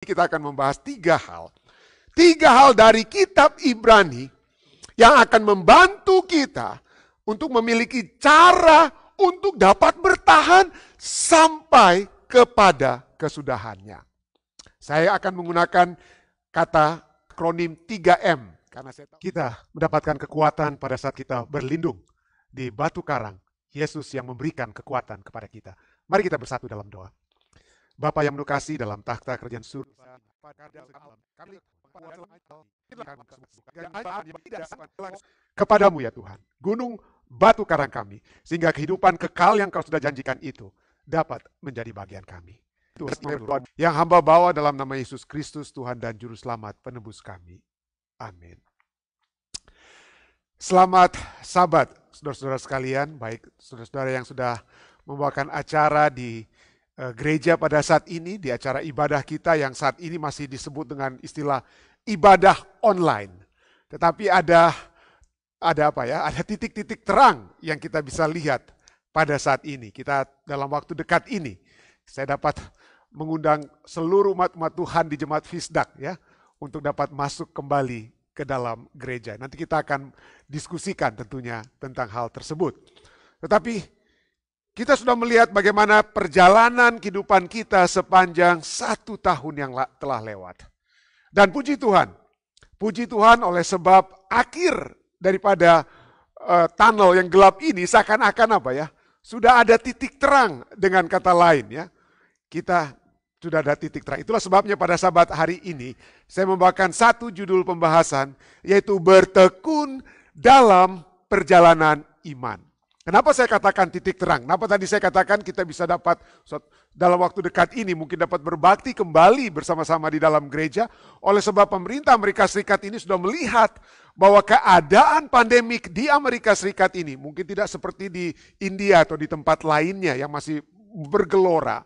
Kita akan membahas 3 hal. 3 hal dari kitab Ibrani yang akan membantu kita untuk memiliki cara untuk dapat bertahan sampai kepada kesudahannya. Saya akan menggunakan kata akronim 3M. Karena kita mendapatkan kekuatan pada saat kita berlindung di batu karang. Yesus yang memberikan kekuatan kepada kita. Mari kita bersatu dalam doa. Bapa yang menukasi dalam takhta kerajaan surga, kepadamu ya Tuhan, gunung batu karang kami, sehingga kehidupan kekal yang kau sudah janjikan itu dapat menjadi bagian kami. Yang hamba bawa dalam nama Yesus Kristus, Tuhan dan Juru Selamat penebus kami. Amin. Selamat Sabat, saudara-saudara sekalian, baik saudara-saudara yang sudah membawakan acara di gereja pada saat ini, di acara ibadah kita yang saat ini masih disebut dengan istilah ibadah online. Tetapi ada apa ya? Ada titik-titik terang yang kita bisa lihat pada saat ini. Kita dalam waktu dekat ini, saya dapat mengundang seluruh umat Tuhan di Jemaat Fisdak ya untuk dapat masuk kembali ke dalam gereja. Nanti kita akan diskusikan tentunya tentang hal tersebut. Tetapi kita sudah melihat bagaimana perjalanan kehidupan kita sepanjang 1 tahun yang telah lewat. Dan puji Tuhan oleh sebab akhir daripada tunnel yang gelap ini seakan-akan apa ya, sudah ada titik terang dengan kata lain ya. Kita sudah ada titik terang. Itulah sebabnya pada Sabat hari ini saya membawakan 1 judul pembahasan yaitu bertekun dalam perjalanan iman. Kenapa saya katakan titik terang? Kenapa tadi saya katakan kita bisa dapat dalam waktu dekat ini mungkin dapat berbakti kembali bersama-sama di dalam gereja oleh sebab pemerintah Amerika Serikat ini sudah melihat bahwa keadaan pandemik di Amerika Serikat ini mungkin tidak seperti di India atau di tempat lainnya yang masih bergelora.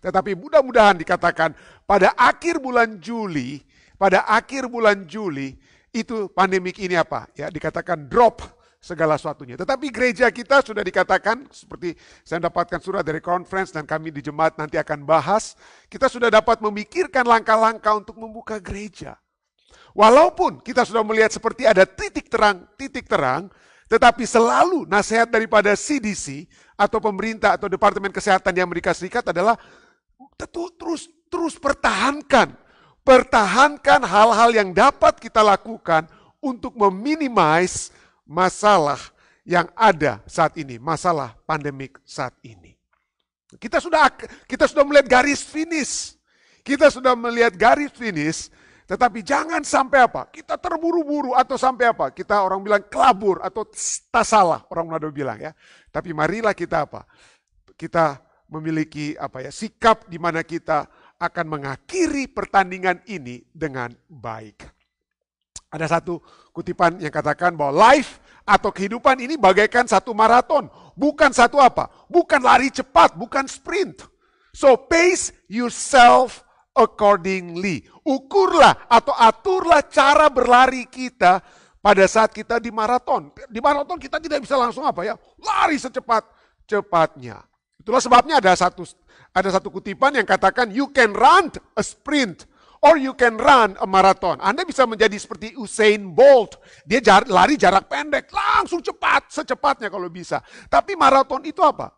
Tetapi mudah-mudahan dikatakan pada akhir bulan Juli itu pandemik ini apa? Ya, dikatakan drop segala sesuatunya. Tetapi gereja kita sudah dikatakan, seperti saya mendapatkan surat dari conference dan kami di jemaat nanti akan bahas, kita sudah dapat memikirkan langkah-langkah untuk membuka gereja. Walaupun kita sudah melihat seperti ada titik terang, tetapi selalu nasihat daripada CDC atau pemerintah atau Departemen Kesehatan di Amerika Serikat adalah terus pertahankan hal-hal yang dapat kita lakukan untuk meminimais masalah yang ada saat ini, masalah pandemik saat ini. Kita sudah melihat garis finish. Tetapi jangan sampai apa? Kita terburu-buru atau sampai apa? Kita orang bilang kelabur atau tak salah orang Manado bilang ya. Tapi marilah kita apa? Kita memiliki apa ya? Sikap di mana kita akan mengakhiri pertandingan ini dengan baik. Ada satu kutipan yang katakan bahwa life atau kehidupan ini bagaikan satu maraton. Bukan satu apa? Bukan lari cepat, bukan sprint. So pace yourself accordingly. Ukurlah atau aturlah cara berlari kita pada saat kita di maraton. Di maraton kita tidak bisa langsung apa ya? Lari secepat-cepatnya. Itulah sebabnya ada satu kutipan yang katakan you can run a sprint or you can run a marathon. Anda bisa menjadi seperti Usain Bolt. Dia lari jarak pendek, langsung cepat, secepatnya kalau bisa. Tapi maraton itu apa?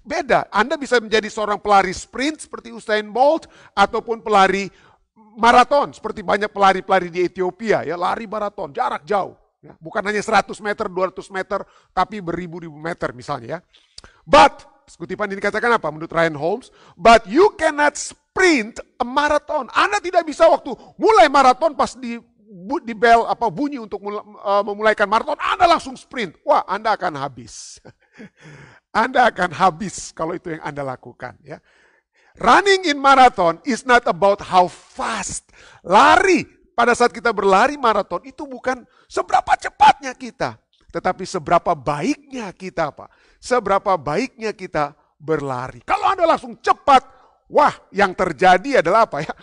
Beda. Anda bisa menjadi seorang pelari sprint seperti Usain Bolt ataupun pelari maraton seperti banyak pelari-pelari di Ethiopia ya, lari maraton jarak jauh. Ya. Bukan hanya 100 meter, 200 meter, tapi beribu-ribu meter misalnya ya. But, kutipan ini dikatakan apa menurut Ryan Holmes? But you cannot sprint a marathon. Anda tidak bisa waktu mulai maraton pas di bel bunyi untuk memulaikan maraton, Anda langsung sprint. Wah, Anda akan habis. Anda akan habis kalau itu yang Anda lakukan ya. Running in marathon is not about how fast. Lari pada saat kita berlari maraton itu bukan seberapa cepatnya kita, tetapi seberapa baiknya kita apa? Seberapa baiknya kita berlari. Kalau Anda langsung cepat, wah, yang terjadi adalah apa ya?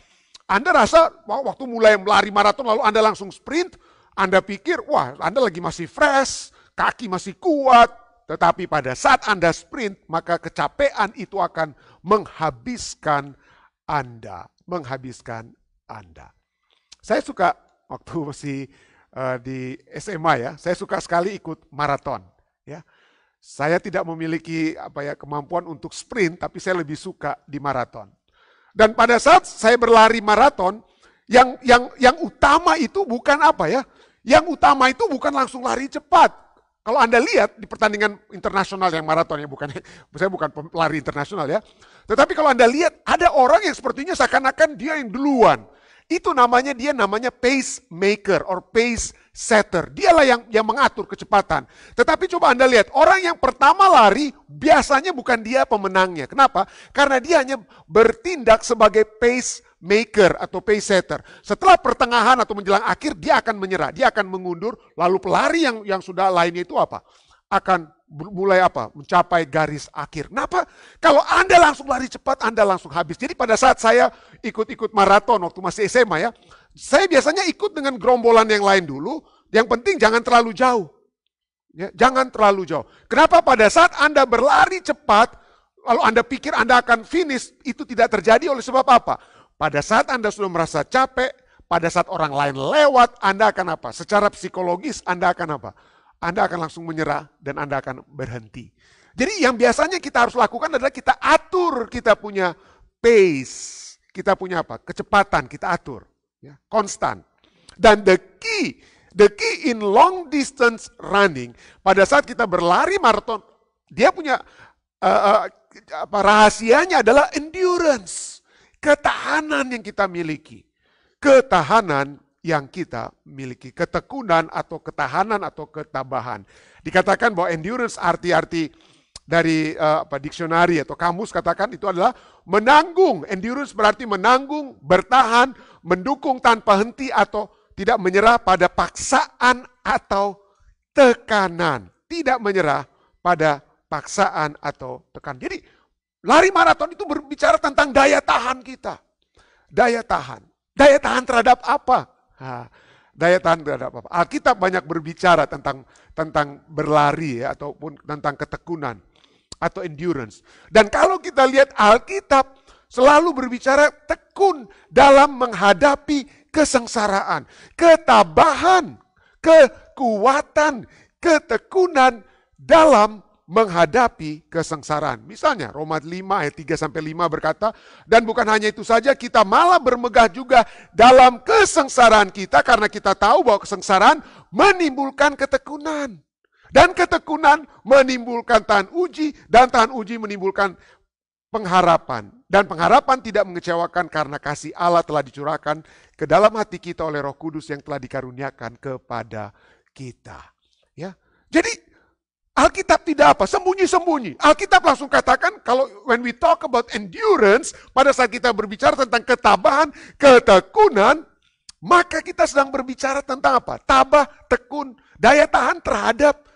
Anda rasa waktu mulai melari maraton lalu Anda langsung sprint, Anda pikir, wah, Anda lagi masih fresh, kaki masih kuat. Tetapi pada saat Anda sprint, maka kecapean itu akan menghabiskan Anda. menghabiskan Anda. Saya suka waktu masih di SMA ya, saya suka sekali ikut maraton ya. Saya tidak memiliki kemampuan untuk sprint, tapi saya lebih suka di maraton. Dan pada saat saya berlari maraton, yang utama itu bukan yang utama itu bukan langsung lari cepat. Kalau Anda lihat di pertandingan internasional yang maraton ya, saya bukan pelari internasional ya. Tetapi kalau Anda lihat ada orang yang sepertinya seakan-akan dia yang duluan. Itu namanya pacemaker or pace setter. Dialah yang mengatur kecepatan. Tetapi coba Anda lihat, orang yang pertama lari biasanya bukan dia pemenangnya. Kenapa? Karena dia hanya bertindak sebagai pacemaker atau pace setter. Setelah pertengahan atau menjelang akhir dia akan menyerah, dia akan mengundur, lalu pelari yang sudah lainnya itu akan mulai mencapai garis akhir. Kenapa? Kalau Anda langsung lari cepat, Anda langsung habis. Jadi pada saat saya ikut maraton waktu masih SMA ya, saya biasanya ikut dengan gerombolan yang lain dulu. Yang penting jangan terlalu jauh. Ya, jangan terlalu jauh. Kenapa? Pada saat Anda berlari cepat, lalu Anda pikir Anda akan finish, itu tidak terjadi oleh sebab apa? Pada saat Anda sudah merasa capek, pada saat orang lain lewat, Anda akan secara psikologis Anda akan Anda akan langsung menyerah dan Anda akan berhenti. Jadi yang biasanya kita harus lakukan adalah kita atur, kita punya pace, kita punya kecepatan, kita atur, ya, konstan. Dan the key in long distance running, pada saat kita berlari maraton, dia punya rahasianya adalah endurance, ketahanan yang kita miliki, ketahanan yang kita miliki, ketekunan atau ketahanan atau ketabahan. Dikatakan bahwa endurance arti dari diksionari atau kamus katakan itu adalah menanggung. Endurance berarti menanggung, bertahan, mendukung tanpa henti atau tidak menyerah pada paksaan atau tekanan. Tidak menyerah pada paksaan atau tekanan. Jadi lari maraton itu berbicara tentang daya tahan kita. Daya tahan. Daya tahan terhadap apa? Daya tahan terhadap apa? Alkitab banyak berbicara tentang berlari ya, ataupun tentang ketekunan atau endurance. Dan kalau kita lihat Alkitab selalu berbicara tekun dalam menghadapi kesengsaraan, ketabahan, kekuatan, ketekunan dalam menghadapi kesengsaraan. Misalnya Roma 5 ayat 3-5 berkata, dan bukan hanya itu saja, kita malah bermegah juga dalam kesengsaraan kita, karena kita tahu bahwa kesengsaraan menimbulkan ketekunan. Dan ketekunan menimbulkan tahan uji, dan tahan uji menimbulkan pengharapan. Dan pengharapan tidak mengecewakan karena kasih Allah telah dicurahkan ke dalam hati kita oleh Roh Kudus yang telah dikaruniakan kepada kita. Ya, jadi Alkitab tidak sembunyi-sembunyi. Alkitab langsung katakan kalau when we talk about endurance, pada saat kita berbicara tentang ketabahan, ketekunan, maka kita sedang berbicara tentang tabah, tekun, daya tahan terhadap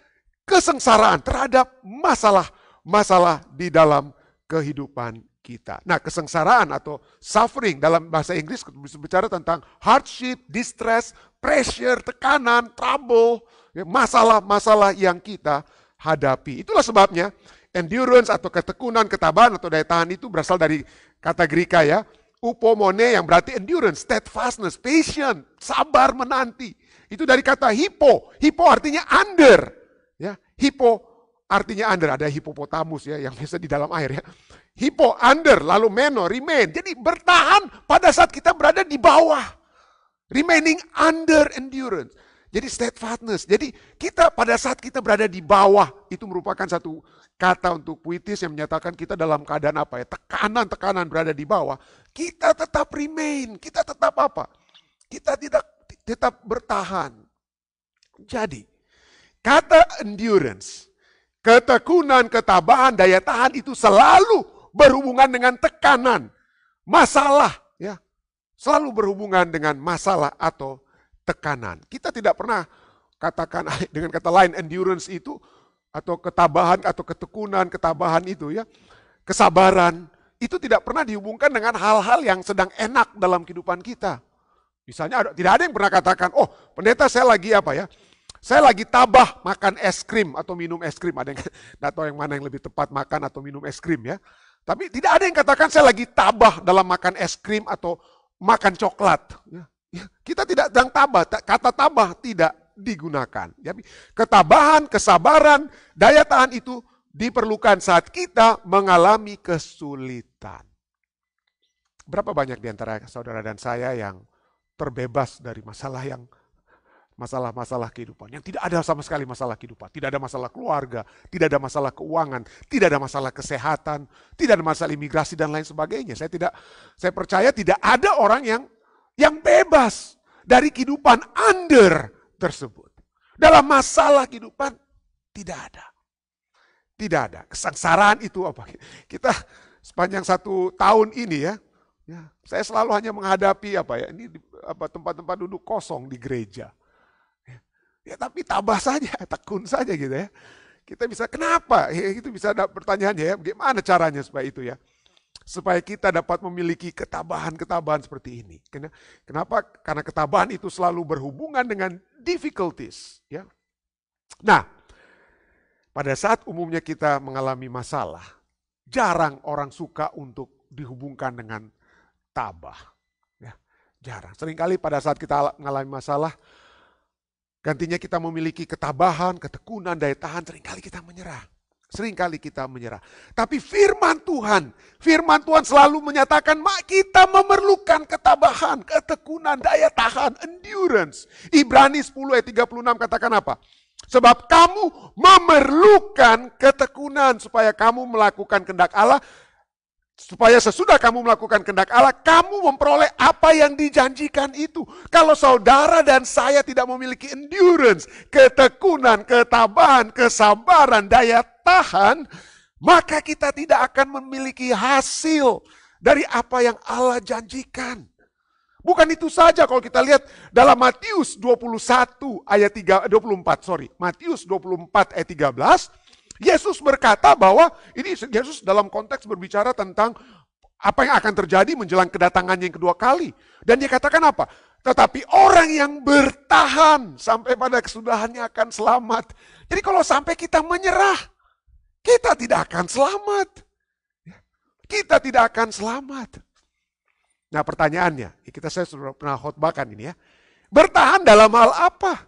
kesengsaraan, terhadap masalah di dalam kehidupan kita. Nah, kesengsaraan atau suffering dalam bahasa Inggris berbicara tentang hardship, distress, pressure, tekanan, trouble, masalah-masalah yang kita hadapi. Itulah sebabnya endurance atau ketekunan, ketabahan atau daya tahan itu berasal dari kata Greka ya, upomone yang berarti endurance, steadfastness, patient, sabar menanti. Itu dari kata hippo. Hippo artinya under. Ya, hippo artinya under. Ada hippopotamus ya yang biasa di dalam air ya. Hippo under, lalu meno, remain. Jadi bertahan pada saat kita berada di bawah. Remaining under endurance. Jadi steadfastness. Jadi kita pada saat kita berada di bawah, itu merupakan satu kata untuk puitis yang menyatakan kita dalam keadaan tekanan-tekanan berada di bawah. Kita tetap remain, kita tetap Kita tetap bertahan. Jadi, kata endurance, ketekunan, ketabahan, daya tahan itu selalu berhubungan dengan tekanan, masalah, ya. Selalu berhubungan dengan masalah atau tekanan. Kita tidak pernah katakan dengan kata lain endurance itu atau ketabahan atau ketekunan, ketabahan itu ya, kesabaran itu tidak pernah dihubungkan dengan hal-hal yang sedang enak dalam kehidupan kita. Misalnya tidak ada yang pernah katakan, oh pendeta saya lagi saya lagi tabah makan es krim atau minum es krim. Ada yang tidak tahu yang mana yang lebih tepat, makan atau minum es krim ya. Tapi tidak ada yang katakan saya lagi tabah dalam makan es krim atau makan coklat. Kita tidak sedang tabah, kata tabah tidak digunakan. Ketabahan, kesabaran, daya tahan itu diperlukan saat kita mengalami kesulitan. Berapa banyak di antara saudara dan saya yang terbebas dari masalah kehidupan, yang tidak ada sama sekali masalah kehidupan, tidak ada masalah keluarga, tidak ada masalah keuangan, tidak ada masalah kesehatan, tidak ada masalah imigrasi dan lain sebagainya. Saya percaya tidak ada orang yang bebas dari kehidupan under tersebut. Dalam masalah kehidupan tidak ada. Tidak ada. Kesengsaraan itu apa? Kita sepanjang 1 tahun ini ya, saya selalu hanya menghadapi tempat-tempat duduk kosong di gereja. Ya tapi tabah saja, tekun saja gitu ya. Kita bisa, kenapa? Itu bisa ada pertanyaannya ya, bagaimana caranya supaya itu ya. Supaya kita dapat memiliki ketabahan seperti ini. Kenapa? Karena ketabahan itu selalu berhubungan dengan difficulties. Ya. Nah, pada saat umumnya kita mengalami masalah, jarang orang suka untuk dihubungkan dengan tabah. Ya, jarang. Seringkali pada saat kita mengalami masalah, gantinya kita memiliki ketabahan, ketekunan, daya tahan, seringkali kita menyerah. Tapi firman Tuhan selalu menyatakan kita memerlukan ketabahan, ketekunan, daya tahan, endurance. Ibrani 10 ayat 36 katakan apa? Sebab kamu memerlukan ketekunan supaya kamu melakukan kehendak Allah. Supaya sesudah kamu melakukan kehendak Allah, kamu memperoleh apa yang dijanjikan itu. Kalau saudara dan saya tidak memiliki endurance, ketekunan, ketabahan, kesabaran, daya tahan, maka kita tidak akan memiliki hasil dari apa yang Allah janjikan. Bukan itu saja, kalau kita lihat dalam Matius 24 ayat 13, Yesus berkata bahwa ini Yesus dalam konteks berbicara tentang apa yang akan terjadi menjelang kedatangannya yang kedua kali. Dan dia katakan apa? Tetapi orang yang bertahan sampai pada kesudahannya akan selamat. Jadi kalau sampai kita menyerah, kita tidak akan selamat. Kita tidak akan selamat. Nah pertanyaannya, saya sudah pernah khotbahkan ini ya. Bertahan dalam hal apa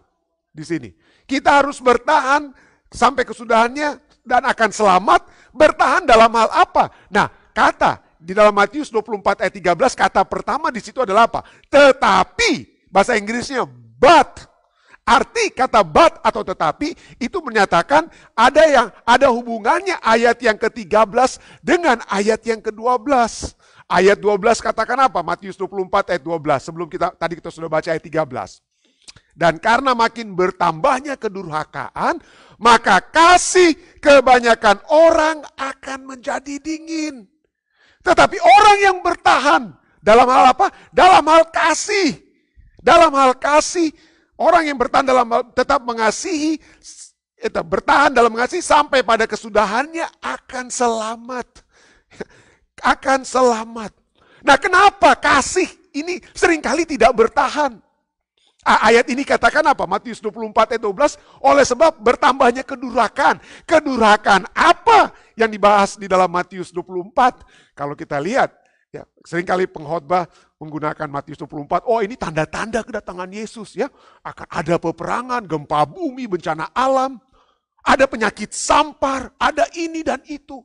di sini? Kita harus bertahan sampai kesudahannya dan akan selamat. Bertahan dalam hal apa? Nah, kata di dalam Matius 24 ayat 13, kata pertama di situ adalah apa? Tetapi, bahasa Inggrisnya but. Arti kata but atau tetapi itu menyatakan ada hubungannya ayat yang ke-13 dengan ayat yang ke-12. Ayat 12 katakan apa? Matius 24 ayat 12. Sebelum tadi kita sudah baca ayat 13. Dan karena makin bertambahnya kedurhakaan, maka kasih kebanyakan orang akan menjadi dingin. Tetapi orang yang bertahan dalam hal apa? Dalam hal kasih. Dalam hal kasih, orang yang bertahan tetap mengasihi, bertahan dalam mengasihi sampai pada kesudahannya akan selamat. Akan selamat. Nah, kenapa kasih ini seringkali tidak bertahan? Ayat ini katakan apa? Matius 24 ayat 12, oleh sebab bertambahnya kedurhakaan. Kedurhakaan apa yang dibahas di dalam Matius 24? Kalau kita lihat, ya, seringkali pengkhotbah menggunakan Matius 24, oh ini tanda-tanda kedatangan Yesus ya. Akan ada peperangan, gempa bumi, bencana alam, ada penyakit sampar, ada ini dan itu.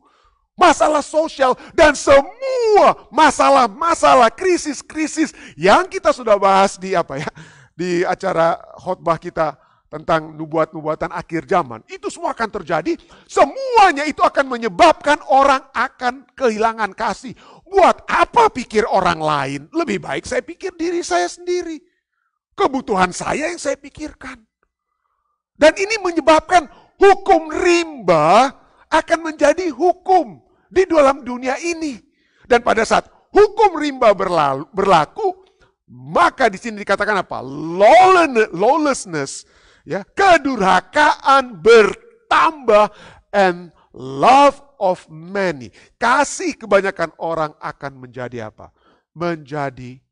Masalah sosial dan semua masalah-masalah, krisis-krisis yang kita sudah bahas di di acara khotbah kita tentang nubuat-nubuatan akhir zaman. Itu semua akan terjadi. Semuanya itu akan menyebabkan orang akan kehilangan kasih. Buat apa pikir orang lain? Lebih baik saya pikir diri saya sendiri. Kebutuhan saya yang saya pikirkan. Dan ini menyebabkan hukum rimba akan menjadi hukum di dalam dunia ini. Dan pada saat hukum rimba berlaku, maka di sini dikatakan apa? Lawlessness, ya, kedurhakaan bertambah, and love of many. Kasih kebanyakan orang akan menjadi apa? Menjadi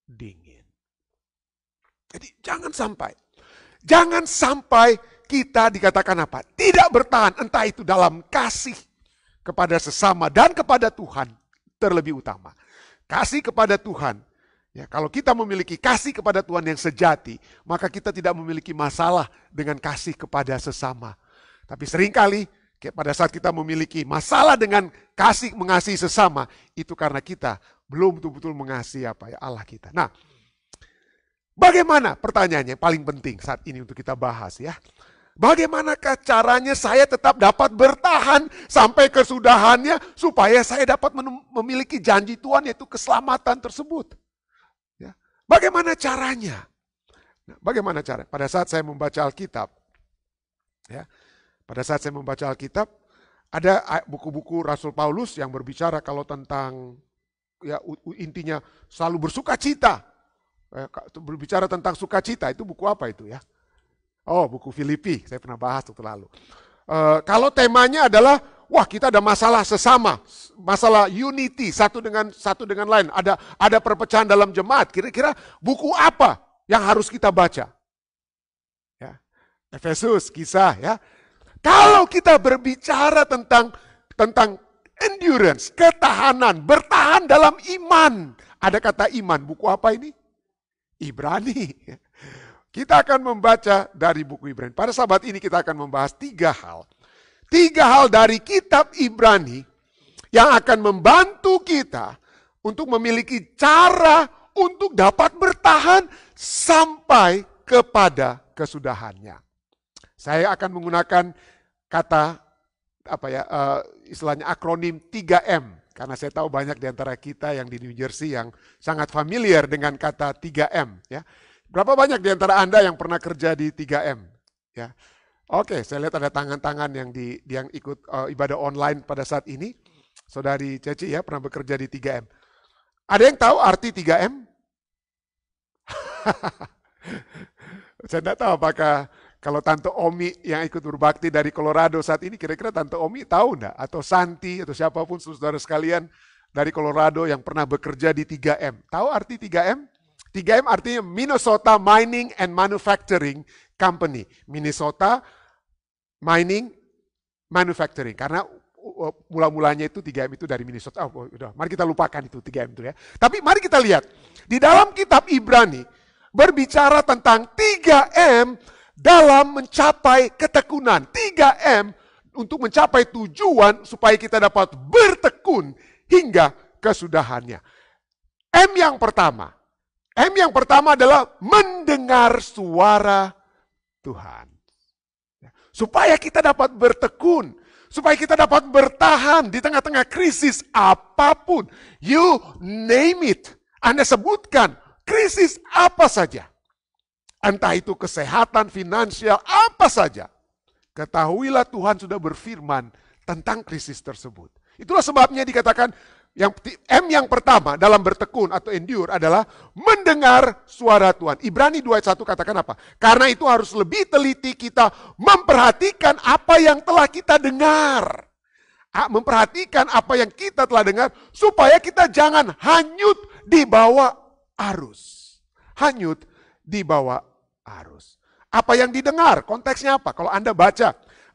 dingin. Jadi jangan sampai kita dikatakan apa? Tidak bertahan, entah itu dalam kasih kepada sesama dan kepada Tuhan terlebih utama. Kasih kepada Tuhan. Ya, kalau kita memiliki kasih kepada Tuhan yang sejati, maka kita tidak memiliki masalah dengan kasih kepada sesama. Tapi seringkali pada saat kita memiliki masalah dengan kasih mengasihi sesama, itu karena kita belum betul-betul mengasihi Allah kita. Nah, bagaimana pertanyaannya paling penting saat ini untuk kita bahas ya. Bagaimanakah caranya saya tetap dapat bertahan sampai kesudahannya supaya saya dapat memiliki janji Tuhan yaitu keselamatan tersebut. Ya. Bagaimana caranya? Nah, bagaimana cara? Pada saat saya membaca Alkitab, ya, pada saat saya membaca Alkitab, ada buku-buku Rasul Paulus yang berbicara kalau tentang ya intinya selalu bersukacita. Berbicara tentang sukacita, itu buku apa itu ya? Oh, buku Filipi, saya pernah bahas waktu lalu. Kalau temanya adalah, wah kita ada masalah sesama, masalah unity satu dengan lain, ada perpecahan dalam jemaat. Kira-kira buku apa yang harus kita baca? Ya, Efesus, Kisah, ya. Kalau kita berbicara tentang endurance, ketahanan, bertahan dalam iman, ada kata iman. Buku apa ini? Ibrani. Kita akan membaca dari buku Ibrani. Pada sahabat ini kita akan membahas 3 hal. 3 hal dari kitab Ibrani yang akan membantu kita untuk memiliki cara untuk dapat bertahan sampai kepada kesudahannya. Saya akan menggunakan kata istilahnya akronim 3M. Karena saya tahu banyak di antara kita yang di New Jersey yang sangat familiar dengan kata 3M. Ya. Berapa banyak di antara Anda yang pernah kerja di 3M? Ya. Oke, saya lihat ada tangan-tangan yang ikut ibadah online pada saat ini. Saudari Ceci ya pernah bekerja di 3M. Ada yang tahu arti 3M? Saya tidak tahu apakah kalau Tante Omi yang ikut berbakti dari Colorado saat ini, kira-kira Tante Omi tahu enggak? Atau Santi, atau siapapun saudara sekalian dari Colorado yang pernah bekerja di 3M. Tahu arti 3M? 3M artinya Minnesota Mining and Manufacturing Company. Minnesota Mining Manufacturing. Karena mula-mulanya itu 3M itu dari Minnesota. Oh, udah, mari kita lupakan itu 3M itu ya. Tapi mari kita lihat. Di dalam kitab Ibrani berbicara tentang 3M dalam mencapai ketekunan. 3M untuk mencapai tujuan supaya kita dapat bertekun hingga kesudahannya. M yang pertama adalah mendengar suara Tuhan. Supaya kita dapat bertekun, supaya kita dapat bertahan di tengah-tengah krisis apapun. You name it. Anda sebutkan krisis apa saja. Entah itu kesehatan, finansial, apa saja. Ketahuilah Tuhan sudah berfirman tentang krisis tersebut. Itulah sebabnya dikatakan M yang pertama dalam bertekun atau endure adalah mendengar suara Tuhan. Ibrani 2:1 katakan apa? Karena itu harus lebih teliti kita memperhatikan apa yang telah kita dengar. Memperhatikan apa yang kita telah dengar supaya kita jangan hanyut di bawah arus. Hanyut di bawah arus. Apa yang didengar? Konteksnya apa? Kalau Anda baca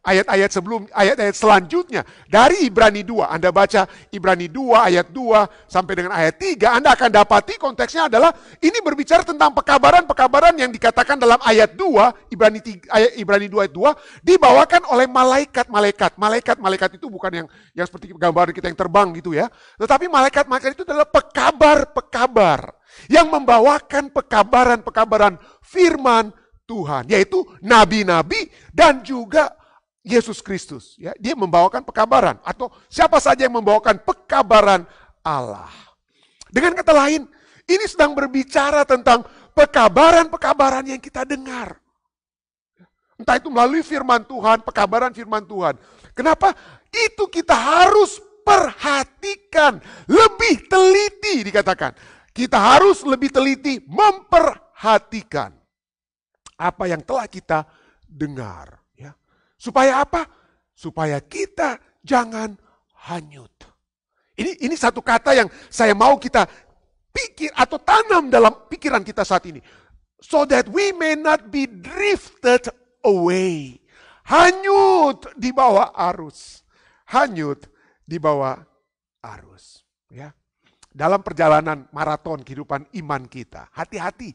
ayat-ayat selanjutnya dari Ibrani 2, Anda baca Ibrani 2 ayat 2 sampai dengan ayat 3, Anda akan dapati konteksnya adalah ini berbicara tentang pekabaran-pekabaran yang dikatakan dalam ayat 2, Ibrani 2 ayat 2 dibawakan oleh malaikat-malaikat. Malaikat-malaikat itu bukan yang seperti gambar kita yang terbang gitu ya, tetapi malaikat-malaikat itu adalah pekabar-pekabar yang membawakan pekabaran-pekabaran firman Tuhan, yaitu nabi-nabi dan juga Yesus Kristus. Ya, dia membawakan pekabaran atau siapa saja yang membawakan pekabaran Allah. Dengan kata lain, ini sedang berbicara tentang pekabaran-pekabaran yang kita dengar. Entah itu melalui firman Tuhan, pekabaran firman Tuhan. Kenapa? Itu kita harus perhatikan, lebih teliti dikatakan. Kita harus lebih teliti memperhatikan apa yang telah kita dengar. Ya. Supaya apa? Supaya kita jangan hanyut. Ini satu kata yang saya mau kita pikir atau tanam dalam pikiran kita saat ini. So that we may not be drifted away. Hanyut di bawah arus. Hanyut di bawah arus. Ya. Dalam perjalanan maraton kehidupan iman kita, hati-hati.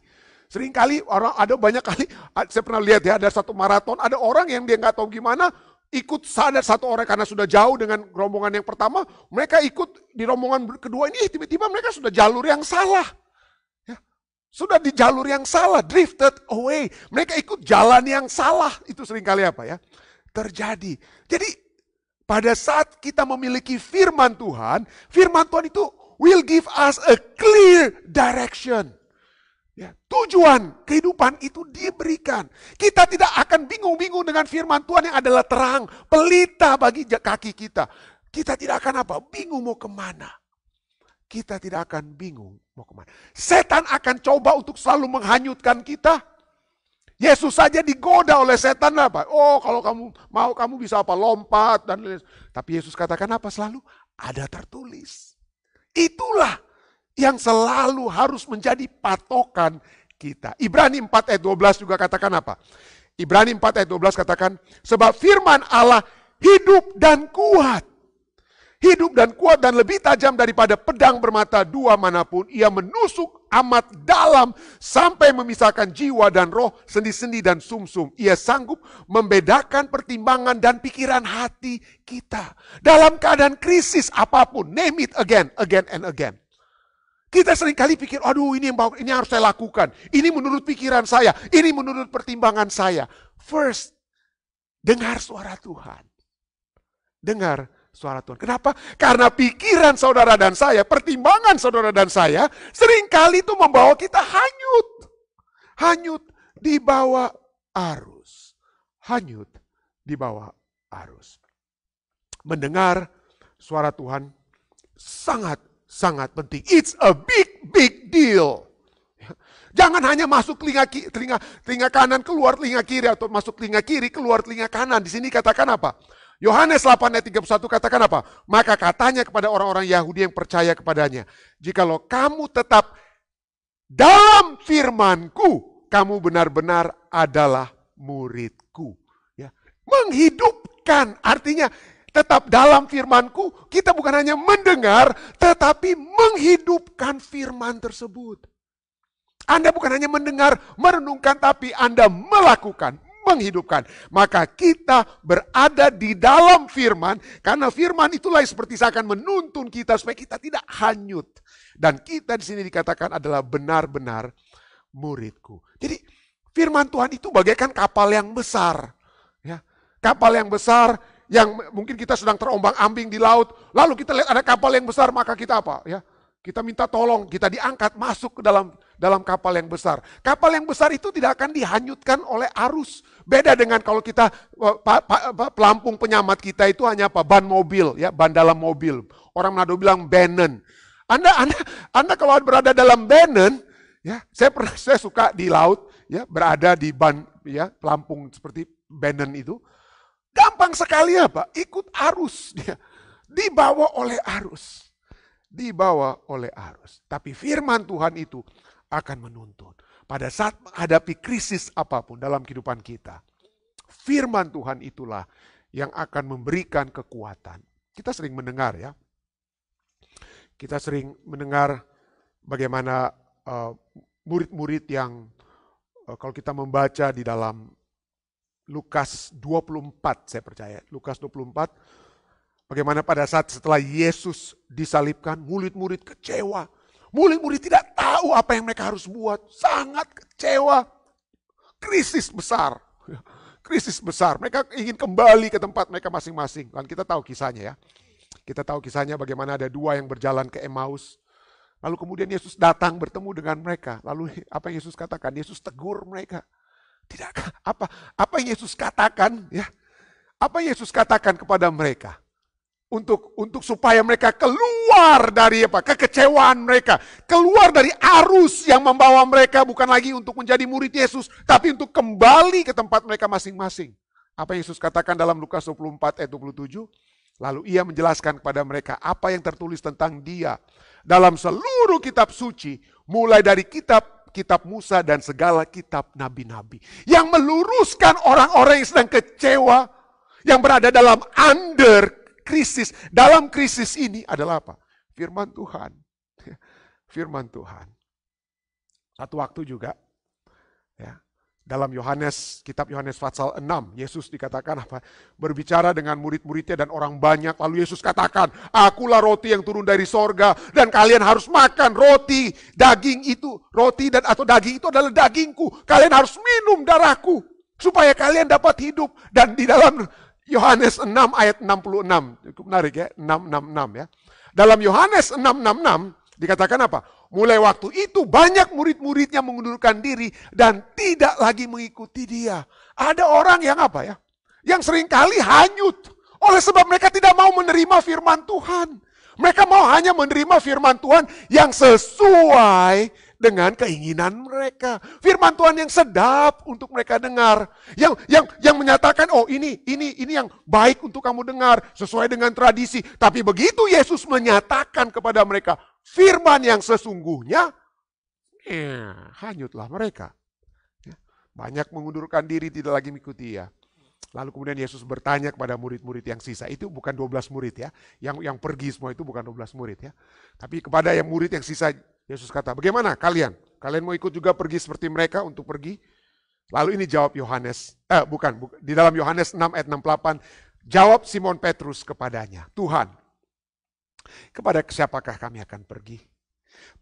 Seringkali orang, ada banyak kali, saya pernah lihat ya, ada satu maraton, ada orang yang dia nggak tahu gimana, ikut sadar satu orang karena sudah jauh dengan rombongan yang pertama, mereka ikut di rombongan kedua ini, tiba-tiba mereka sudah jalur yang salah. Ya. Sudah di jalur yang salah, drifted away. Mereka ikut jalan yang salah, itu seringkali apa ya, terjadi. Jadi pada saat kita memiliki firman Tuhan itu will give us a clear direction. Ya, tujuan kehidupan itu diberikan. Kita tidak akan bingung-bingung dengan firman Tuhan yang adalah terang, pelita bagi kaki kita. Kita tidak akan apa? Bingung mau kemana. Kita tidak akan bingung mau kemana. Setan akan coba untuk selalu menghanyutkan kita. Yesus saja digoda oleh setan apa? Oh, kalau kamu mau, kamu bisa apa? Lompat dan lain. Tapi Yesus katakan apa selalu? Ada tertulis. Itulah yang selalu harus menjadi patokan kita. Ibrani 4 ayat 12 juga katakan apa? Ibrani 4 ayat 12 katakan, sebab firman Allah hidup dan kuat. Hidup dan kuat dan lebih tajam daripada pedang bermata dua manapun. Ia menusuk amat dalam sampai memisahkan jiwa dan roh, sendi-sendi dan sumsum. Ia sanggup membedakan pertimbangan dan pikiran hati kita. Dalam keadaan krisis apapun, name it again and again. Kita seringkali pikir, aduh ini harus saya lakukan. Ini menurut pikiran saya, ini menurut pertimbangan saya. First, dengar suara Tuhan. Dengar suara Tuhan. Kenapa? Karena pikiran saudara dan saya, pertimbangan saudara dan saya, seringkali itu membawa kita hanyut. Hanyut di bawah arus. Hanyut di bawah arus. Mendengar suara Tuhan sangat penting. It's a big deal. Jangan hanya masuk telinga kanan, keluar telinga kiri, atau masuk telinga kiri, keluar telinga kanan. Di sini katakan apa? Yohanes 8 ayat 31 katakan apa? Maka katanya kepada orang-orang Yahudi yang percaya kepadanya, jikalau kamu tetap dalam firman-Ku, kamu benar-benar adalah murid-Ku. Ya. Menghidupkan, artinya tetap dalam firman-Ku, kita bukan hanya mendengar, tetapi menghidupkan firman tersebut. Anda bukan hanya mendengar, merenungkan, tapi Anda melakukan, menghidupkan. Maka kita berada di dalam firman, karena firman itulah yang seperti seakan menuntun kita supaya kita tidak hanyut. Dan kita di sini dikatakan adalah benar-benar murid-Ku. Jadi firman Tuhan itu bagaikan kapal yang besar. Ya. Kapal yang besar, yang mungkin kita sedang terombang-ambing di laut, lalu kita lihat ada kapal yang besar, maka kita apa? Ya, kita minta tolong, kita diangkat masuk ke dalam kapal yang besar. Kapal yang besar itu tidak akan dihanyutkan oleh arus. Beda dengan kalau kita pelampung penyamat kita itu hanya apa? Ban mobil, ya, ban dalam mobil. Orang Manado bilang benen. Anda kalau berada dalam benen, ya, saya suka di laut, ya, berada di ban, ya, pelampung seperti benen itu. Gampang sekali apa? Ikut arus dia. Dibawa oleh arus. Dibawa oleh arus. Tapi firman Tuhan itu akan menuntun. Pada saat menghadapi krisis apapun dalam kehidupan kita, firman Tuhan itulah yang akan memberikan kekuatan. Kita sering mendengar ya. Kita sering mendengar bagaimana murid-murid yang kalau kita membaca di dalam Lukas 24, saya percaya. Lukas 24, bagaimana pada saat setelah Yesus disalibkan, murid-murid kecewa. Murid-murid tidak tahu apa yang mereka harus buat. Sangat kecewa. Krisis besar. Krisis besar. Mereka ingin kembali ke tempat mereka masing-masing. Dan kita tahu kisahnya ya. Kita tahu kisahnya bagaimana ada dua yang berjalan ke Emmaus. Lalu kemudian Yesus datang bertemu dengan mereka. Lalu apa yang Yesus katakan? Yesus tegur mereka. Tidak, apa yang Yesus katakan ya? Apa yang Yesus katakan kepada mereka? Untuk supaya mereka keluar dari kekecewaan mereka, keluar dari arus yang membawa mereka bukan lagi untuk menjadi murid Yesus, tapi untuk kembali ke tempat mereka masing-masing. Apa yang Yesus katakan dalam Lukas 24 ayat 27? Lalu ia menjelaskan kepada mereka apa yang tertulis tentang dia dalam seluruh kitab suci, mulai dari kitab Musa dan segala kitab nabi-nabi. Yang meluruskan orang-orang yang sedang kecewa, yang berada dalam under krisis. Dalam krisis ini adalah apa? Firman Tuhan. Firman Tuhan. Satu waktu juga, ya, dalam kitab Yohanes pasal 6, Yesus dikatakan apa? Berbicara dengan murid-muridnya dan orang banyak. Lalu Yesus katakan, akulah roti yang turun dari sorga. Dan kalian harus makan roti, daging itu. Roti atau daging itu adalah dagingku. Kalian harus minum darahku. Supaya kalian dapat hidup. Dan di dalam Yohanes 6 ayat 66. Cukup menarik ya, 666 ya. Dalam Yohanes 666 dikatakan apa? Mulai waktu itu banyak murid-muridnya mengundurkan diri dan tidak lagi mengikuti dia. Ada orang yang apa ya? Yang seringkali hanyut. Oleh sebab mereka tidak mau menerima firman Tuhan. Mereka mau hanya menerima firman Tuhan yang sesuai dengan keinginan mereka. Firman Tuhan yang sedap untuk mereka dengar. Yang menyatakan, oh ini yang baik untuk kamu dengar. Sesuai dengan tradisi. Tapi begitu Yesus menyatakan kepada mereka firman yang sesungguhnya, hanyutlah mereka. Banyak mengundurkan diri, tidak lagi mengikuti dia. Lalu kemudian Yesus bertanya kepada murid-murid yang sisa. Itu bukan 12 murid ya. Yang pergi semua itu bukan 12 murid ya. Tapi kepada yang murid yang sisa, Yesus kata, bagaimana kalian? Kalian mau ikut juga pergi seperti mereka untuk pergi? Lalu ini jawab Yohanes. Bukan. Di dalam Yohanes 6 ayat 68. Jawab Simon Petrus kepadanya. Tuhan, kepada siapakah kami akan pergi?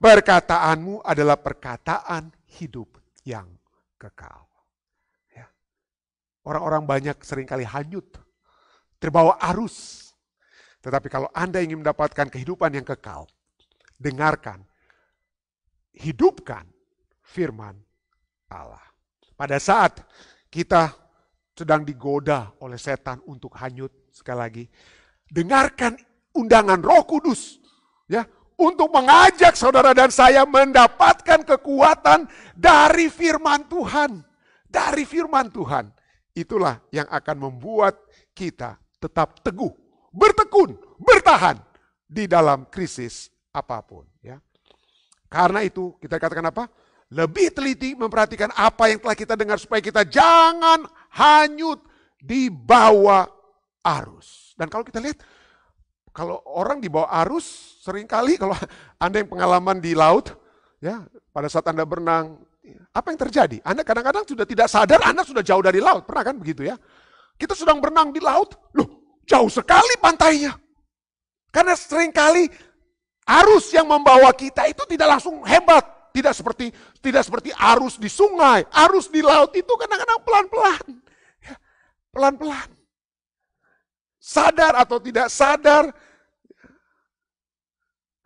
Perkataanmu adalah perkataan hidup yang kekal. Ya. Orang-orang banyak seringkali hanyut, terbawa arus. Tetapi kalau Anda ingin mendapatkan kehidupan yang kekal, dengarkan, hidupkan firman Allah. Pada saat kita sedang digoda oleh setan untuk hanyut, sekali lagi, dengarkan undangan Roh Kudus, ya, untuk mengajak saudara dan saya mendapatkan kekuatan dari firman Tuhan. Dari firman Tuhan. Itulah yang akan membuat kita tetap teguh, bertekun, bertahan di dalam krisis apapun. Ya. Karena itu kita katakan apa? Lebih teliti memperhatikan apa yang telah kita dengar supaya kita jangan hanyut di bawah arus. Dan kalau kita lihat, kalau orang di bawah arus, seringkali kalau Anda yang pengalaman di laut, ya, pada saat Anda berenang, apa yang terjadi? Anda kadang-kadang sudah tidak sadar, Anda sudah jauh dari laut. Pernah kan begitu ya? Kita sedang berenang di laut, loh jauh sekali pantainya. Karena seringkali arus yang membawa kita itu tidak langsung hebat. Tidak seperti arus di sungai. Arus di laut itu kadang-kadang pelan-pelan. Ya, pelan-pelan. Sadar atau tidak sadar,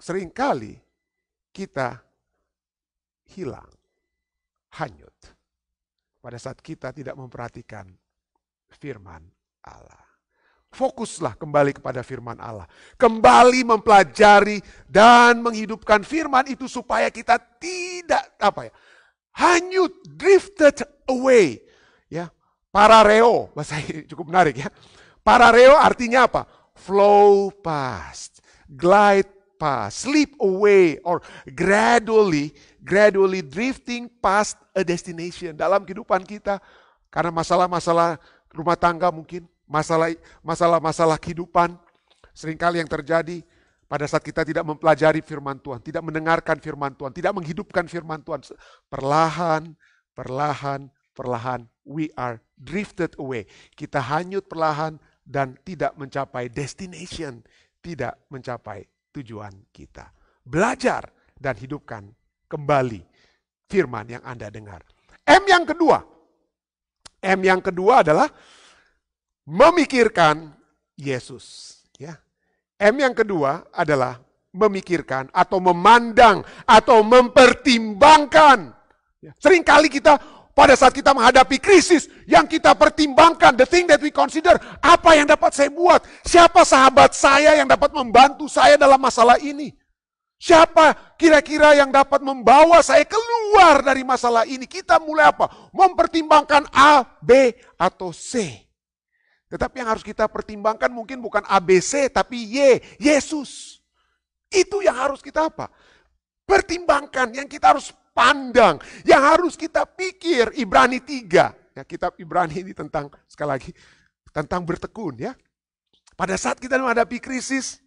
seringkali kita hilang, hanyut. Pada saat kita tidak memperhatikan firman Allah. Fokuslah kembali kepada firman Allah. Kembali mempelajari dan menghidupkan firman itu supaya kita tidak hanyut, drifted away. Ya, parareo, bahasa cukup menarik ya. Parareo artinya apa? Flow past, glide past, slip away, or gradually drifting past a destination. Dalam kehidupan kita, karena masalah-masalah rumah tangga mungkin, masalah-masalah kehidupan, seringkali yang terjadi pada saat kita tidak mempelajari firman Tuhan, tidak mendengarkan firman Tuhan, tidak menghidupkan firman Tuhan. Perlahan, we are drifted away. Kita hanyut perlahan dan tidak mencapai destination, tidak mencapai tujuan kita. Belajar dan hidupkan kembali firman yang Anda dengar. M yang kedua adalah memikirkan Yesus. Ya. M yang kedua adalah memikirkan atau memandang atau mempertimbangkan. Ya. Seringkali kita pada saat kita menghadapi krisis, yang kita pertimbangkan, the thing that we consider, apa yang dapat saya buat? Siapa sahabat saya yang dapat membantu saya dalam masalah ini? Siapa kira-kira yang dapat membawa saya keluar dari masalah ini? Kita mulai apa? Mempertimbangkan A, B, atau C. Tetapi yang harus kita pertimbangkan mungkin bukan A, B, C, tapi Y, Yesus. Itu yang harus kita apa? Pertimbangkan, yang kita harus pandang, yang harus kita pikir. Ibrani 3. Ya, kitab Ibrani ini tentang, sekali lagi, tentang bertekun ya. Pada saat kita menghadapi krisis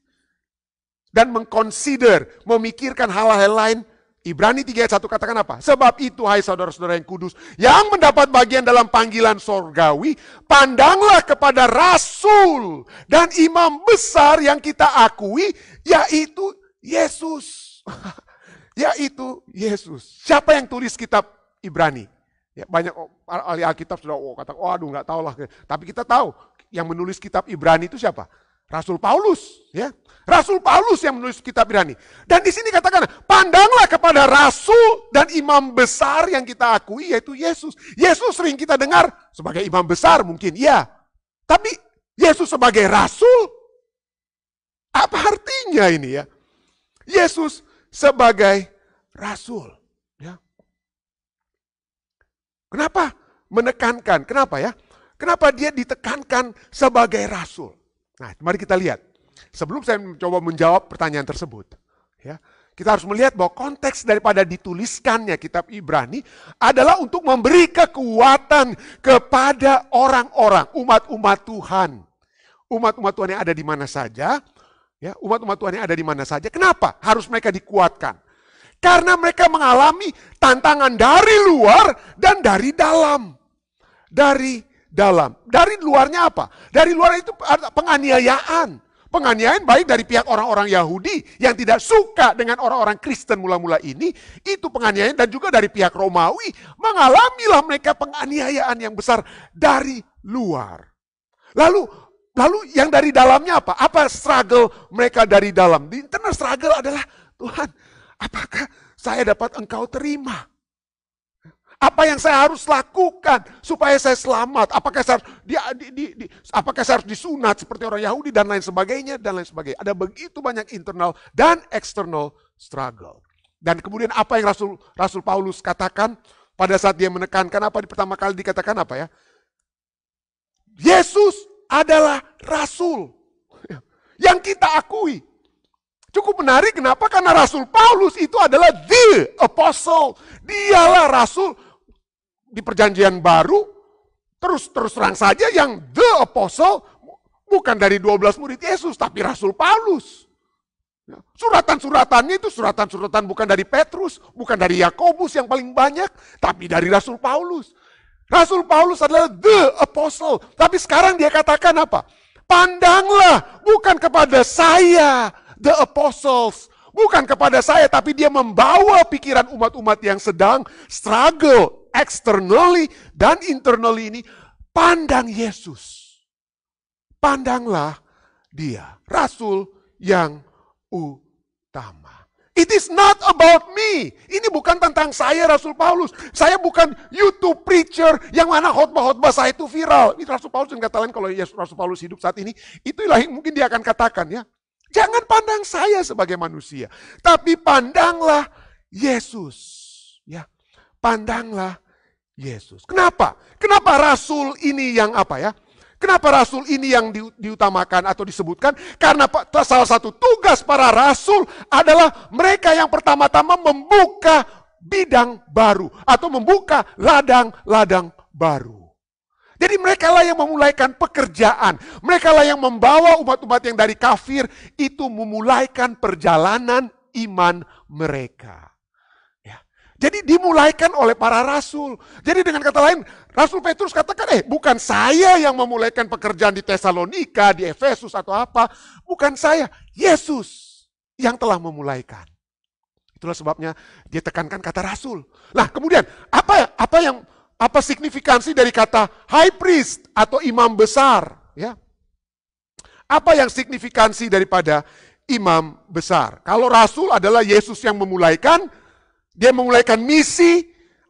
dan memikirkan hal-hal lain, Ibrani 3 ayat 1 katakan apa? Sebab itu, hai saudara-saudara yang kudus, yang mendapat bagian dalam panggilan sorgawi, pandanglah kepada rasul dan imam besar yang kita akui, yaitu Yesus. Yaitu Yesus. Siapa yang tulis kitab Ibrani? Ya, banyak ahli Alkitab sudah kata, aduh nggak tahu lah. Tapi kita tahu, yang menulis kitab Ibrani itu siapa? Rasul Paulus, ya. Rasul Paulus yang menulis kitab Ibrani. Dan di sini katakan, pandanglah kepada rasul dan imam besar yang kita akui, yaitu Yesus. Yesus sering kita dengar sebagai imam besar mungkin, ya. Tapi Yesus sebagai rasul, apa artinya ini ya? Yesus sebagai rasul, ya. Kenapa menekankan? Kenapa ya? Kenapa dia ditekankan sebagai rasul? Nah, mari kita lihat. Sebelum saya mencoba menjawab pertanyaan tersebut, ya, kita harus melihat bahwa konteks daripada dituliskannya kitab Ibrani adalah untuk memberi kekuatan kepada orang-orang, umat-umat Tuhan. Umat-umat Tuhan yang ada di mana saja, ya, umat-umat Tuhan yang ada di mana saja. Kenapa harus mereka dikuatkan? Karena mereka mengalami tantangan dari luar dan dari dalam. Dari dalam. Dari luarnya apa? Dari luar itu ada penganiayaan. Penganiayaan baik dari pihak orang-orang Yahudi yang tidak suka dengan orang-orang Kristen mula-mula ini. Itu penganiayaan, dan juga dari pihak Romawi. Mengalamilah mereka penganiayaan yang besar dari luar. Lalu yang dari dalamnya apa? Apa struggle mereka dari dalam? Di internal struggle adalah, Tuhan, apakah saya dapat Engkau terima? Apa yang saya harus lakukan supaya saya selamat? Apakah saya harus disunat seperti orang Yahudi dan lain sebagainya, dan lain sebagainya. Ada begitu banyak internal dan external struggle. Dan kemudian apa yang Rasul Paulus katakan pada saat dia menekankan apa di pertama kali dikatakan apa ya? Yesus adalah rasul yang kita akui. Cukup menarik, kenapa? Karena Rasul Paulus itu adalah the apostle. Dialah rasul di perjanjian baru, terus terang saja yang the apostle bukan dari 12 murid Yesus, tapi Rasul Paulus. Suratan-suratannya itu suratan-suratan bukan dari Petrus, bukan dari Yakobus yang paling banyak, tapi dari Rasul Paulus. Rasul Paulus adalah the apostle. Tapi sekarang dia katakan apa? Pandanglah bukan kepada saya, the apostles, bukan kepada saya, tapi dia membawa pikiran umat-umat yang sedang struggle externally dan internally ini. Pandang Yesus. Pandanglah dia, rasul yang utama. It is not about me. Ini bukan tentang saya, Rasul Paulus. Saya bukan YouTube preacher yang mana khotbah-khotbah saya itu viral. Ini Rasul Paulus yang katakan kalau Rasul Paulus hidup saat ini, itulah yang mungkin dia akan katakan ya. Jangan pandang saya sebagai manusia, tapi pandanglah Yesus. Ya, pandanglah Yesus. Kenapa? Kenapa rasul ini yang apa ya? Kenapa rasul ini yang diutamakan atau disebutkan? Karena salah satu tugas para rasul adalah mereka yang pertama-tama membuka bidang baru atau membuka ladang-ladang baru. Jadi mereka lah yang memulaikan pekerjaan. Mereka lah yang membawa umat-umat yang dari kafir itu memulaikan perjalanan iman mereka. Ya. Jadi dimulaikan oleh para rasul. Jadi dengan kata lain, Rasul Petrus katakan, bukan saya yang memulaikan pekerjaan di Tesalonika, di Efesus atau apa. Bukan saya, Yesus yang telah memulaikan. Itulah sebabnya dia tekankan kata rasul. Nah kemudian, apa signifikansi dari kata high priest atau imam besar? Ya. Apa yang signifikansi daripada imam besar? Kalau rasul adalah Yesus yang memulaikan, dia memulaikan misi,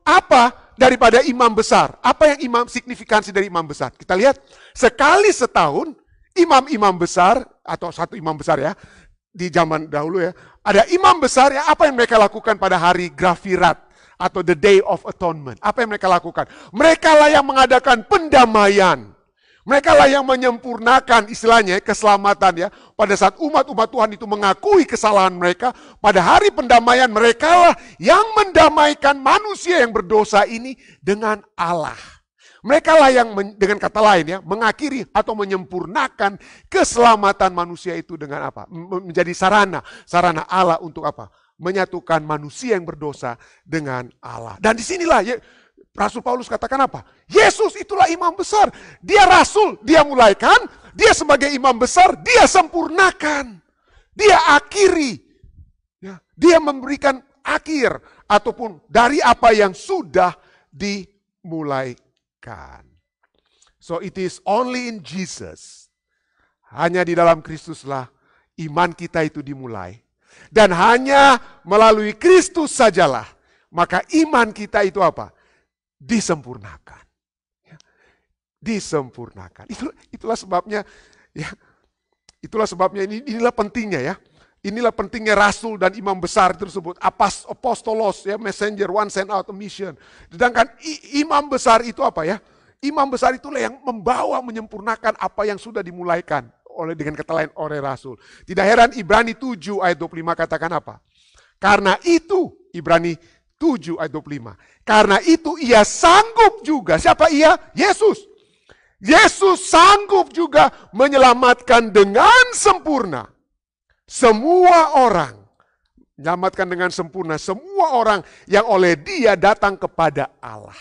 apa daripada imam besar? Apa yang signifikansi dari imam besar? Kita lihat, sekali setahun imam-imam besar, atau satu imam besar ya, di zaman dahulu ya, ada imam besar ya, apa yang mereka lakukan pada hari Grafirat atau the Day of Atonement? Apa yang mereka lakukan? Mereka lah yang mengadakan pendamaian. Mereka lah yang menyempurnakan istilahnya keselamatan ya. Pada saat umat-umat Tuhan itu mengakui kesalahan mereka, pada hari pendamaian mereka lah yang mendamaikan manusia yang berdosa ini dengan Allah. Mereka lah yang dengan kata lain ya, mengakhiri atau menyempurnakan keselamatan manusia itu dengan apa? Menjadi sarana Allah untuk apa? Menyatukan manusia yang berdosa dengan Allah. Dan disinilah ya, Rasul Paulus katakan apa? Yesus itulah imam besar. Dia rasul, dia mulaikan, dia sebagai imam besar, dia sempurnakan. Dia akhiri. Ya, dia memberikan akhir ataupun dari apa yang sudah dimulaikan. So it is only in Jesus. Hanya di dalam Kristuslah iman kita itu dimulai. Dan hanya melalui Kristus sajalah maka iman kita itu apa? Disempurnakan. Disempurnakan. Itulah sebabnya ya. Itulah sebabnya inilah pentingnya ya. Inilah pentingnya rasul dan imam besar tersebut. Apostolos ya, messenger, one sent out a mission. Sedangkan imam besar itu apa ya? Imam besar itulah yang membawa, menyempurnakan apa yang sudah dimulaikan dengan kata lain oleh rasul. Tidak heran Ibrani 7 ayat 25 katakan apa? Karena itu, Ibrani 7 ayat 25. Karena itu ia sanggup juga. Siapa ia? Yesus. Yesus sanggup juga menyelamatkan dengan sempurna semua orang. Menyelamatkan dengan sempurna semua orang yang oleh dia datang kepada Allah.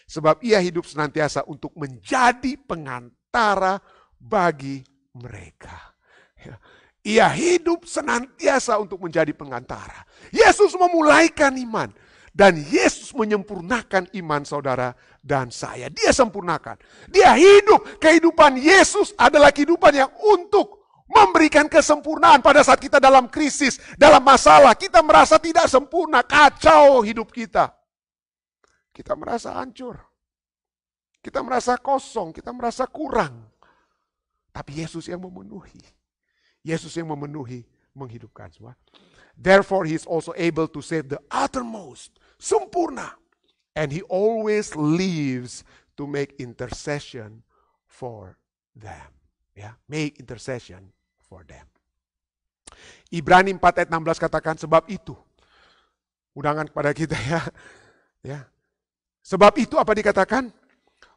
Sebab ia hidup senantiasa untuk menjadi pengantara bagi mereka. Ia hidup senantiasa untuk menjadi pengantara. Yesus memulaikan iman. Dan Yesus menyempurnakan iman saudara dan saya. Dia sempurnakan. Dia hidup. Kehidupan Yesus adalah kehidupan yang untuk memberikan kesempurnaan pada saat kita dalam krisis, dalam masalah. Kita merasa tidak sempurna, kacau hidup kita. Kita merasa hancur. Kita merasa kosong, kita merasa kurang. Tapi Yesus yang memenuhi. Yesus yang memenuhi, menghidupkan semua. Therefore he is also able to save the uttermost. Sempurna. And he always lives to make intercession for them. Ya, make intercession for them. Ibrani 4 ayat 16 katakan sebab itu. Undangan kepada kita ya. Ya. Sebab itu apa dikatakan?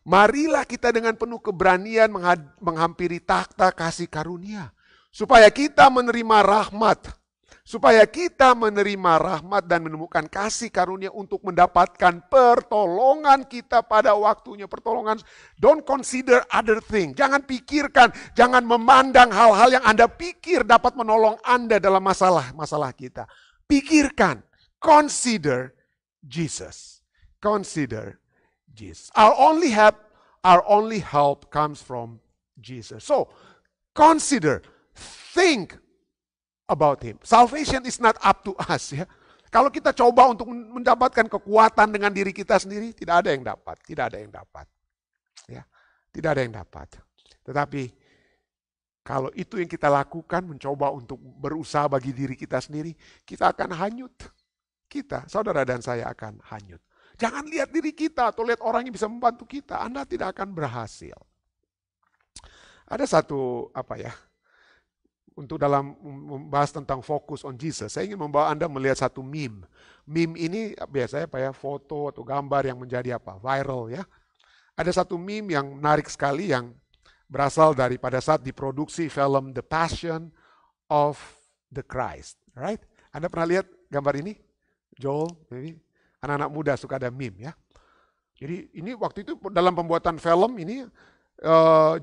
Marilah kita dengan penuh keberanian menghampiri takhta kasih karunia. Supaya kita menerima rahmat. Supaya kita menerima rahmat dan menemukan kasih karunia untuk mendapatkan pertolongan kita pada waktunya. Pertolongan, don't consider other thing. Jangan pikirkan, jangan memandang hal-hal yang Anda pikir dapat menolong Anda dalam masalah kita. Pikirkan, consider Jesus. Consider Jesus. Our only help comes from Jesus. So, consider, think about him. Salvation is not up to us ya. Kalau kita coba untuk mendapatkan kekuatan dengan diri kita sendiri, tidak ada yang dapat, tidak ada yang dapat. Ya, tidak ada yang dapat. Tetapi kalau itu yang kita lakukan, mencoba untuk berusaha bagi diri kita sendiri, kita akan hanyut. Kita, saudara dan saya akan hanyut. Jangan lihat diri kita atau lihat orang yang bisa membantu kita, Anda tidak akan berhasil. Ada satu untuk dalam membahas tentang fokus on Jesus, saya ingin membawa Anda melihat satu meme. Meme ini biasanya foto atau gambar yang menjadi viral ya. Ada satu meme yang menarik sekali yang berasal dari pada saat diproduksi film The Passion of the Christ, right? Anda pernah lihat gambar ini? Joel, maybe? Anak-anak muda suka ada meme ya. Jadi ini waktu itu dalam pembuatan film ini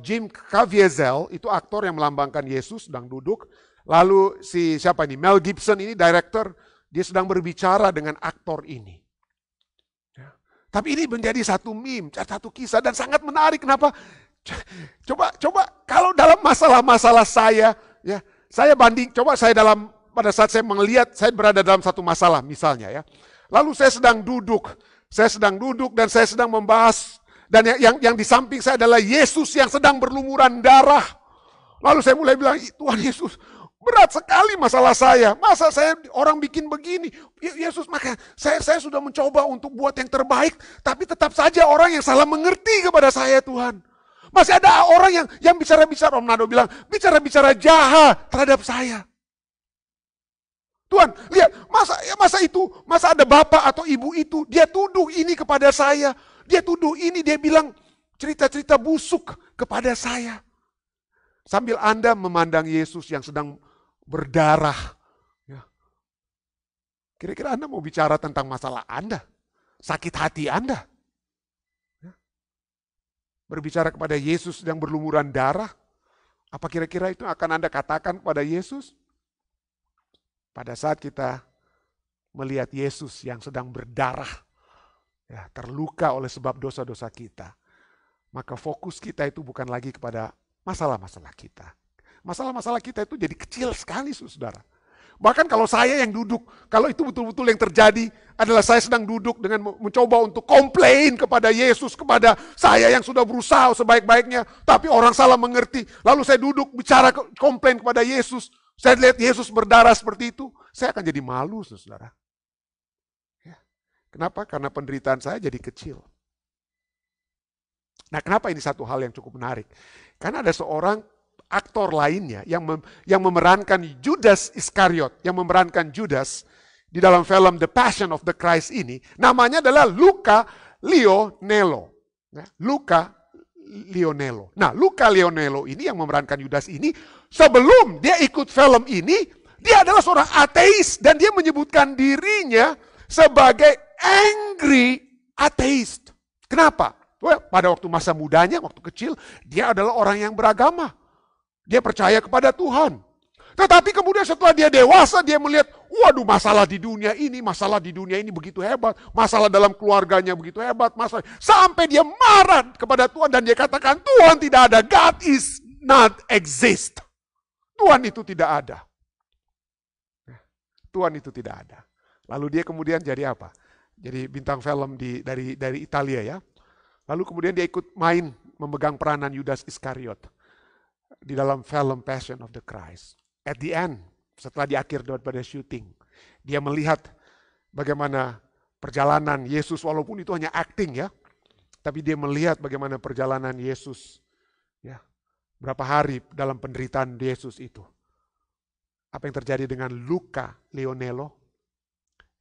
Jim Caviezel itu aktor yang melambangkan Yesus sedang duduk. Lalu Mel Gibson ini director, dia sedang berbicara dengan aktor ini. Ya. Tapi ini menjadi satu meme, satu kisah dan sangat menarik. Kenapa? Coba kalau dalam masalah-masalah saya, ya saya pada saat saya melihat saya berada dalam satu masalah misalnya ya. Lalu saya sedang duduk dan saya sedang membahas. Dan yang di samping saya adalah Yesus yang sedang berlumuran darah. Lalu saya mulai bilang, Tuhan Yesus, berat sekali masalah saya. Masa saya orang bikin begini? Yesus, maka saya sudah mencoba untuk buat yang terbaik. Tapi tetap saja orang yang salah mengerti kepada saya Tuhan. Masih ada orang yang bicara-bicara, Om Nado bilang, bicara-bicara jahat terhadap saya. Tuhan, lihat, masa ada bapak atau ibu itu, dia tuduh ini kepada saya. Dia tuduh ini, dia bilang, cerita-cerita busuk kepada saya. Sambil Anda memandang Yesus yang sedang berdarah. Ya. Kira-kira Anda mau bicara tentang masalah Anda? Sakit hati Anda? Ya. Berbicara kepada Yesus yang berlumuran darah? Apa kira-kira itu akan Anda katakan kepada Yesus? Pada saat kita melihat Yesus yang sedang berdarah, ya, terluka oleh sebab dosa-dosa kita, maka fokus kita itu bukan lagi kepada masalah-masalah kita. Masalah-masalah kita itu jadi kecil sekali, saudara. Bahkan kalau saya yang duduk, kalau itu betul-betul yang terjadi adalah saya sedang duduk dengan mencoba untuk komplain kepada Yesus, kepada saya yang sudah berusaha sebaik-baiknya, tapi orang salah mengerti. Lalu saya duduk bicara komplain kepada Yesus, saya lihat Yesus berdarah seperti itu, saya akan jadi malu, saudara. Ya. Kenapa? Karena penderitaan saya jadi kecil. Nah, kenapa ini satu hal yang cukup menarik? Karena ada seorang aktor lainnya yang memerankan Judas Iskariot, yang memerankan Judas di dalam film The Passion of the Christ ini, namanya adalah Luca Lionello. Luca Lionello. Nah, Luca Lionello ini yang memerankan Judas ini, sebelum dia ikut film ini, dia adalah seorang ateis dan dia menyebutkan dirinya sebagai angry atheist. Kenapa? Pada waktu masa mudanya, waktu kecil, dia adalah orang yang beragama. Dia percaya kepada Tuhan. Tetapi kemudian setelah dia dewasa, dia melihat, waduh, masalah di dunia ini begitu hebat. Masalah dalam keluarganya begitu hebat. Sampai dia marah kepada Tuhan dan dia katakan, Tuhan tidak ada. God is not exist. Tuhan itu tidak ada. Tuhan itu tidak ada. Lalu dia kemudian jadi apa? Jadi bintang film dari Italia, ya. Lalu kemudian dia ikut main memegang peranan Judas Iskariot di dalam film Passion of the Christ. At the end, setelah di akhir daripada syuting, dia melihat bagaimana perjalanan Yesus, walaupun itu hanya acting, ya, tapi dia melihat bagaimana perjalanan Yesus, ya, berapa hari dalam penderitaan Yesus itu. Apa yang terjadi dengan Luca Lionello?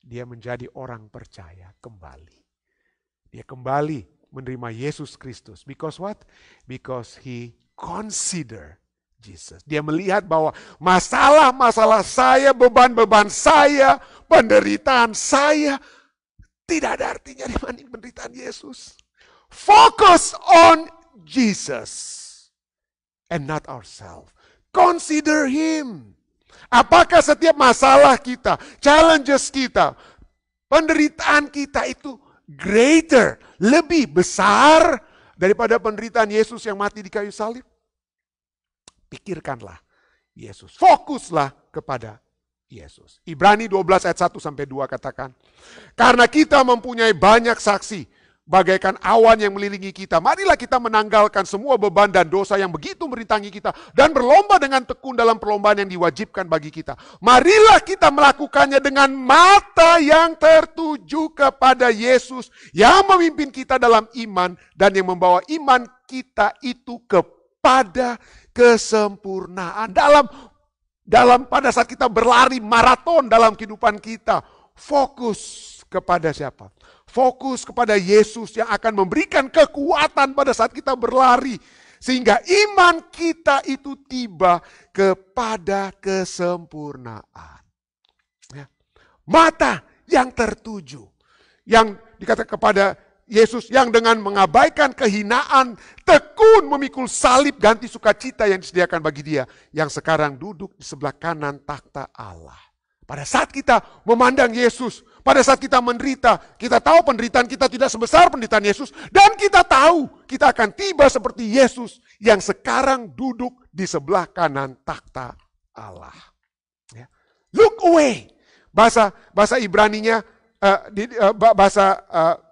Dia menjadi orang percaya kembali. Dia kembali menerima Yesus Kristus. Because what? Because he consider Jesus. Dia melihat bahwa masalah-masalah saya, beban-beban saya, penderitaan saya tidak ada artinya dibanding penderitaan Yesus. Focus on Jesus and not ourselves. Consider him. Apakah setiap masalah kita, challenges kita, penderitaan kita itu greater, lebih besar daripada penderitaan Yesus yang mati di kayu salib? Pikirkanlah Yesus. Fokuslah kepada Yesus. Ibrani 12 ayat 1-2 katakan, karena kita mempunyai banyak saksi, bagaikan awan yang melilingi kita, marilah kita menanggalkan semua beban dan dosa yang begitu merintangi kita, dan berlomba dengan tekun dalam perlombaan yang diwajibkan bagi kita. Marilah kita melakukannya dengan mata yang tertuju kepada Yesus, yang memimpin kita dalam iman, dan yang membawa iman kita itu kepada kesempurnaan. Dalam pada saat kita berlari maraton dalam kehidupan kita, fokus kepada siapa? Fokus kepada Yesus yang akan memberikan kekuatan pada saat kita berlari. Sehingga iman kita itu tiba kepada kesempurnaan. Ya. Mata yang tertuju. Yang dikatakan kepada Yesus yang dengan mengabaikan kehinaan, tekun memikul salib ganti sukacita yang disediakan bagi dia. Yang sekarang duduk di sebelah kanan takhta Allah. Pada saat kita memandang Yesus, pada saat kita menderita, kita tahu penderitaan kita tidak sebesar penderitaan Yesus. Dan kita tahu kita akan tiba seperti Yesus yang sekarang duduk di sebelah kanan takhta Allah. Ya. Look away. Bahasa Ibraninya, bahasa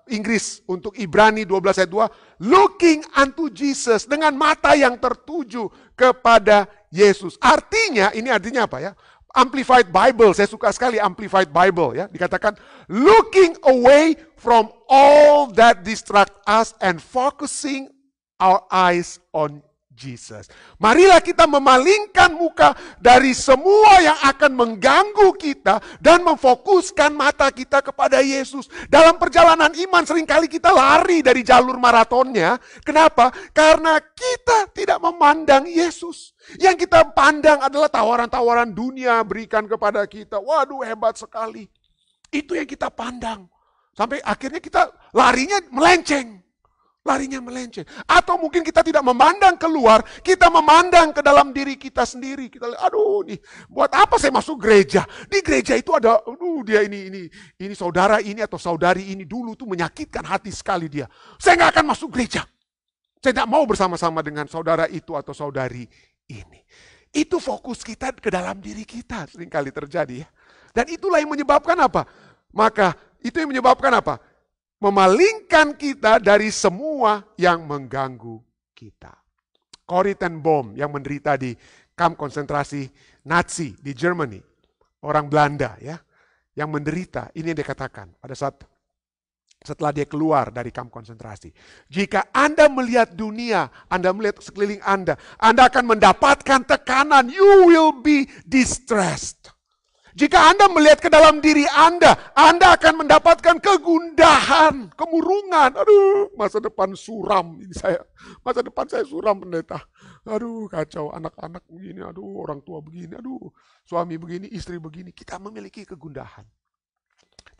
Inggris untuk Ibrani 12 ayat 2. Looking unto Jesus. Dengan mata yang tertuju kepada Yesus. Artinya, ini artinya apa ya? Amplified Bible, saya suka sekali Amplified Bible ya. Dikatakan looking away from all that distract us and focusing our eyes on Jesus. Marilah kita memalingkan muka dari semua yang akan mengganggu kita dan memfokuskan mata kita kepada Yesus. Dalam perjalanan iman seringkali kita lari dari jalur maratonnya. Kenapa? Karena kita tidak memandang Yesus. Yang kita pandang adalah tawaran-tawaran dunia berikan kepada kita. Waduh, hebat sekali. Itu yang kita pandang. Sampai akhirnya kita larinya melenceng. Atau mungkin kita tidak memandang keluar, kita memandang ke dalam diri kita sendiri. Kita lihat, aduh nih, buat apa saya masuk gereja? Di gereja itu ada, dia ini saudara ini atau saudari ini dulu tuh menyakitkan hati sekali dia. Saya nggak akan masuk gereja. Saya tidak mau bersama-sama dengan saudara itu atau saudari ini. Itu fokus kita ke dalam diri kita seringkali terjadi ya. Dan itulah yang menyebabkan apa? Memalingkan kita dari semua yang mengganggu kita. Corrie ten Boom yang menderita di kamp konsentrasi Nazi di Germany, orang Belanda ya, yang menderita, ini yang dia katakan pada saat setelah dia keluar dari kamp konsentrasi. Jika Anda melihat dunia, Anda melihat sekeliling Anda akan mendapatkan tekanan, you will be distressed. Jika Anda melihat ke dalam diri Anda akan mendapatkan kegundahan, kemurungan. Aduh, masa depan suram ini saya. Masa depan saya suram, pendeta. Aduh, kacau, anak-anak begini, aduh, orang tua begini, aduh, suami begini, istri begini. Kita memiliki kegundahan.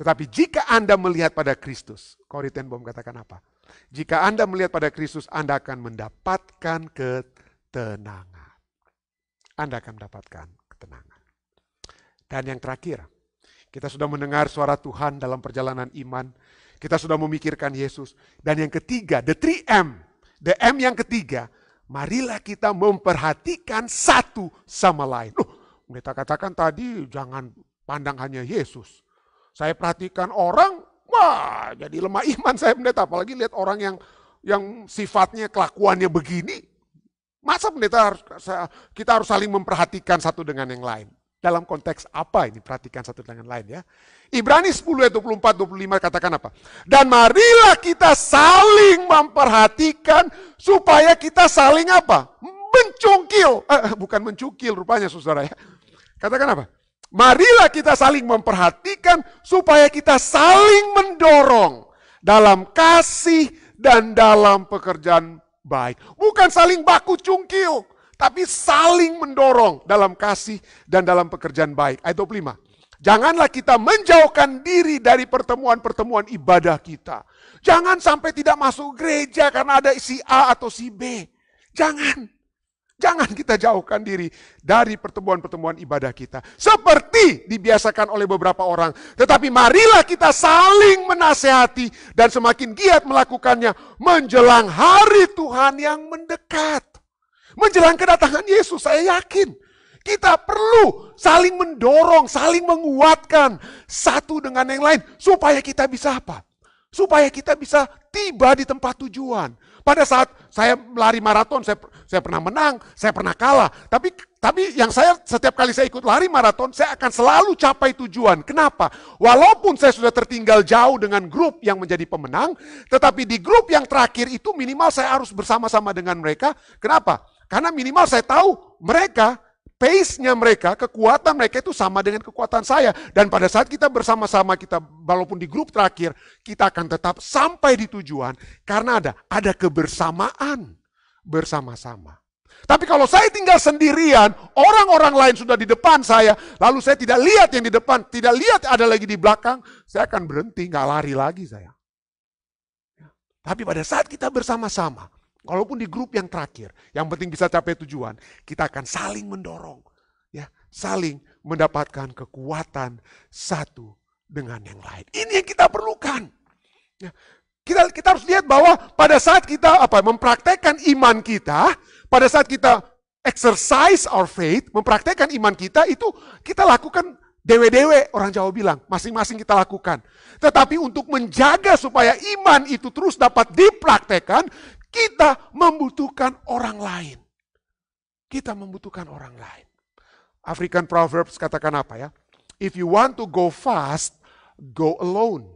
Tetapi jika Anda melihat pada Kristus, Corrie ten Boom katakan apa? Jika Anda melihat pada Kristus, Anda akan mendapatkan ketenangan. Anda akan mendapatkan ketenangan. Dan yang terakhir, kita sudah mendengar suara Tuhan dalam perjalanan iman. Kita sudah memikirkan Yesus. Dan yang ketiga, the 3M. The M yang ketiga, marilah kita memperhatikan satu sama lain. Pendeta katakan tadi, jangan pandang hanya Yesus. Saya perhatikan orang, wah jadi lemah iman saya pendeta. Apalagi lihat orang yang sifatnya, kelakuannya begini. Masa pendeta kita harus saling memperhatikan satu dengan yang lain. Dalam konteks apa ini? Perhatikan satu dengan lain ya. Ibrani 10 ayat 24-25 katakan apa? Dan marilah kita saling memperhatikan supaya kita saling apa? Mencungkil. Bukan mencungkil rupanya saudara ya. Katakan apa? Marilah kita saling memperhatikan supaya kita saling mendorong dalam kasih dan dalam pekerjaan baik. Bukan saling baku cungkil. Tapi saling mendorong dalam kasih dan dalam pekerjaan baik. Ayat 25. Janganlah kita menjauhkan diri dari pertemuan-pertemuan ibadah kita. Jangan sampai tidak masuk gereja karena ada si A atau si B. Jangan kita jauhkan diri dari pertemuan-pertemuan ibadah kita. Seperti dibiasakan oleh beberapa orang. Tetapi marilah kita saling menasehati dan semakin giat melakukannya menjelang hari Tuhan yang mendekat. Menjelang kedatangan Yesus, saya yakin kita perlu saling mendorong, saling menguatkan satu dengan yang lain. Supaya kita bisa apa? Supaya kita bisa tiba di tempat tujuan. Pada saat saya lari maraton, saya pernah menang, saya pernah kalah. Tapi yang setiap kali saya ikut lari maraton, saya akan selalu capai tujuan. Kenapa? Walaupun saya sudah tertinggal jauh dengan grup yang menjadi pemenang, tetapi di grup yang terakhir itu minimal saya harus bersama-sama dengan mereka. Kenapa? Karena minimal saya tahu mereka, pace-nya mereka, kekuatan mereka itu sama dengan kekuatan saya. Dan pada saat kita bersama-sama, kita walaupun di grup terakhir, kita akan tetap sampai di tujuan. Karena ada kebersamaan bersama-sama. Tapi kalau saya tinggal sendirian, orang-orang lain sudah di depan saya, lalu saya tidak lihat yang di depan, tidak lihat ada lagi di belakang, saya akan berhenti, nggak lari lagi saya. Tapi pada saat kita bersama-sama, walaupun di grup yang terakhir, yang penting bisa capai tujuan, kita akan saling mendorong, ya, saling mendapatkan kekuatan satu dengan yang lain. Ini yang kita perlukan. Ya, kita harus lihat bahwa pada saat kita mempraktekkan iman kita, pada saat kita exercise our faith, mempraktekkan iman kita, itu kita lakukan dewe-dewe, orang Jawa bilang, masing-masing kita lakukan. Tetapi untuk menjaga supaya iman itu terus dapat dipraktekkan, kita membutuhkan orang lain. Kita membutuhkan orang lain. African Proverbs katakan apa ya? If you want to go fast, go alone.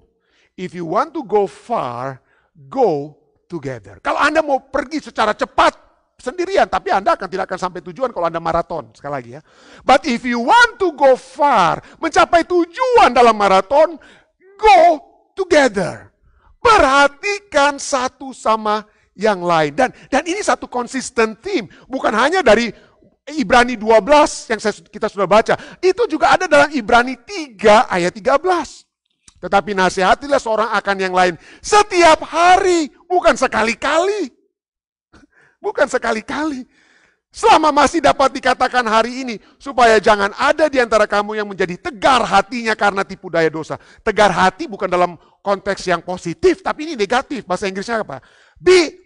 If you want to go far, go together. Kalau Anda mau pergi secara cepat, sendirian, tapi Anda tidak akan sampai tujuan kalau Anda maraton, sekali lagi ya. But if you want to go far, mencapai tujuan dalam maraton, go together. Perhatikan satu sama yang lain. Dan ini satu consistent theme, bukan hanya dari Ibrani 12 yang kita sudah baca. Itu juga ada dalam Ibrani 3 ayat 13. Tetapi nasihatilah seorang akan yang lain setiap hari, bukan sekali-kali. Bukan sekali-kali. Selama masih dapat dikatakan hari ini, supaya jangan ada di antara kamu yang menjadi tegar hatinya karena tipu daya dosa. Tegar hati bukan dalam konteks yang positif, tapi ini negatif. Bahasa Inggrisnya apa?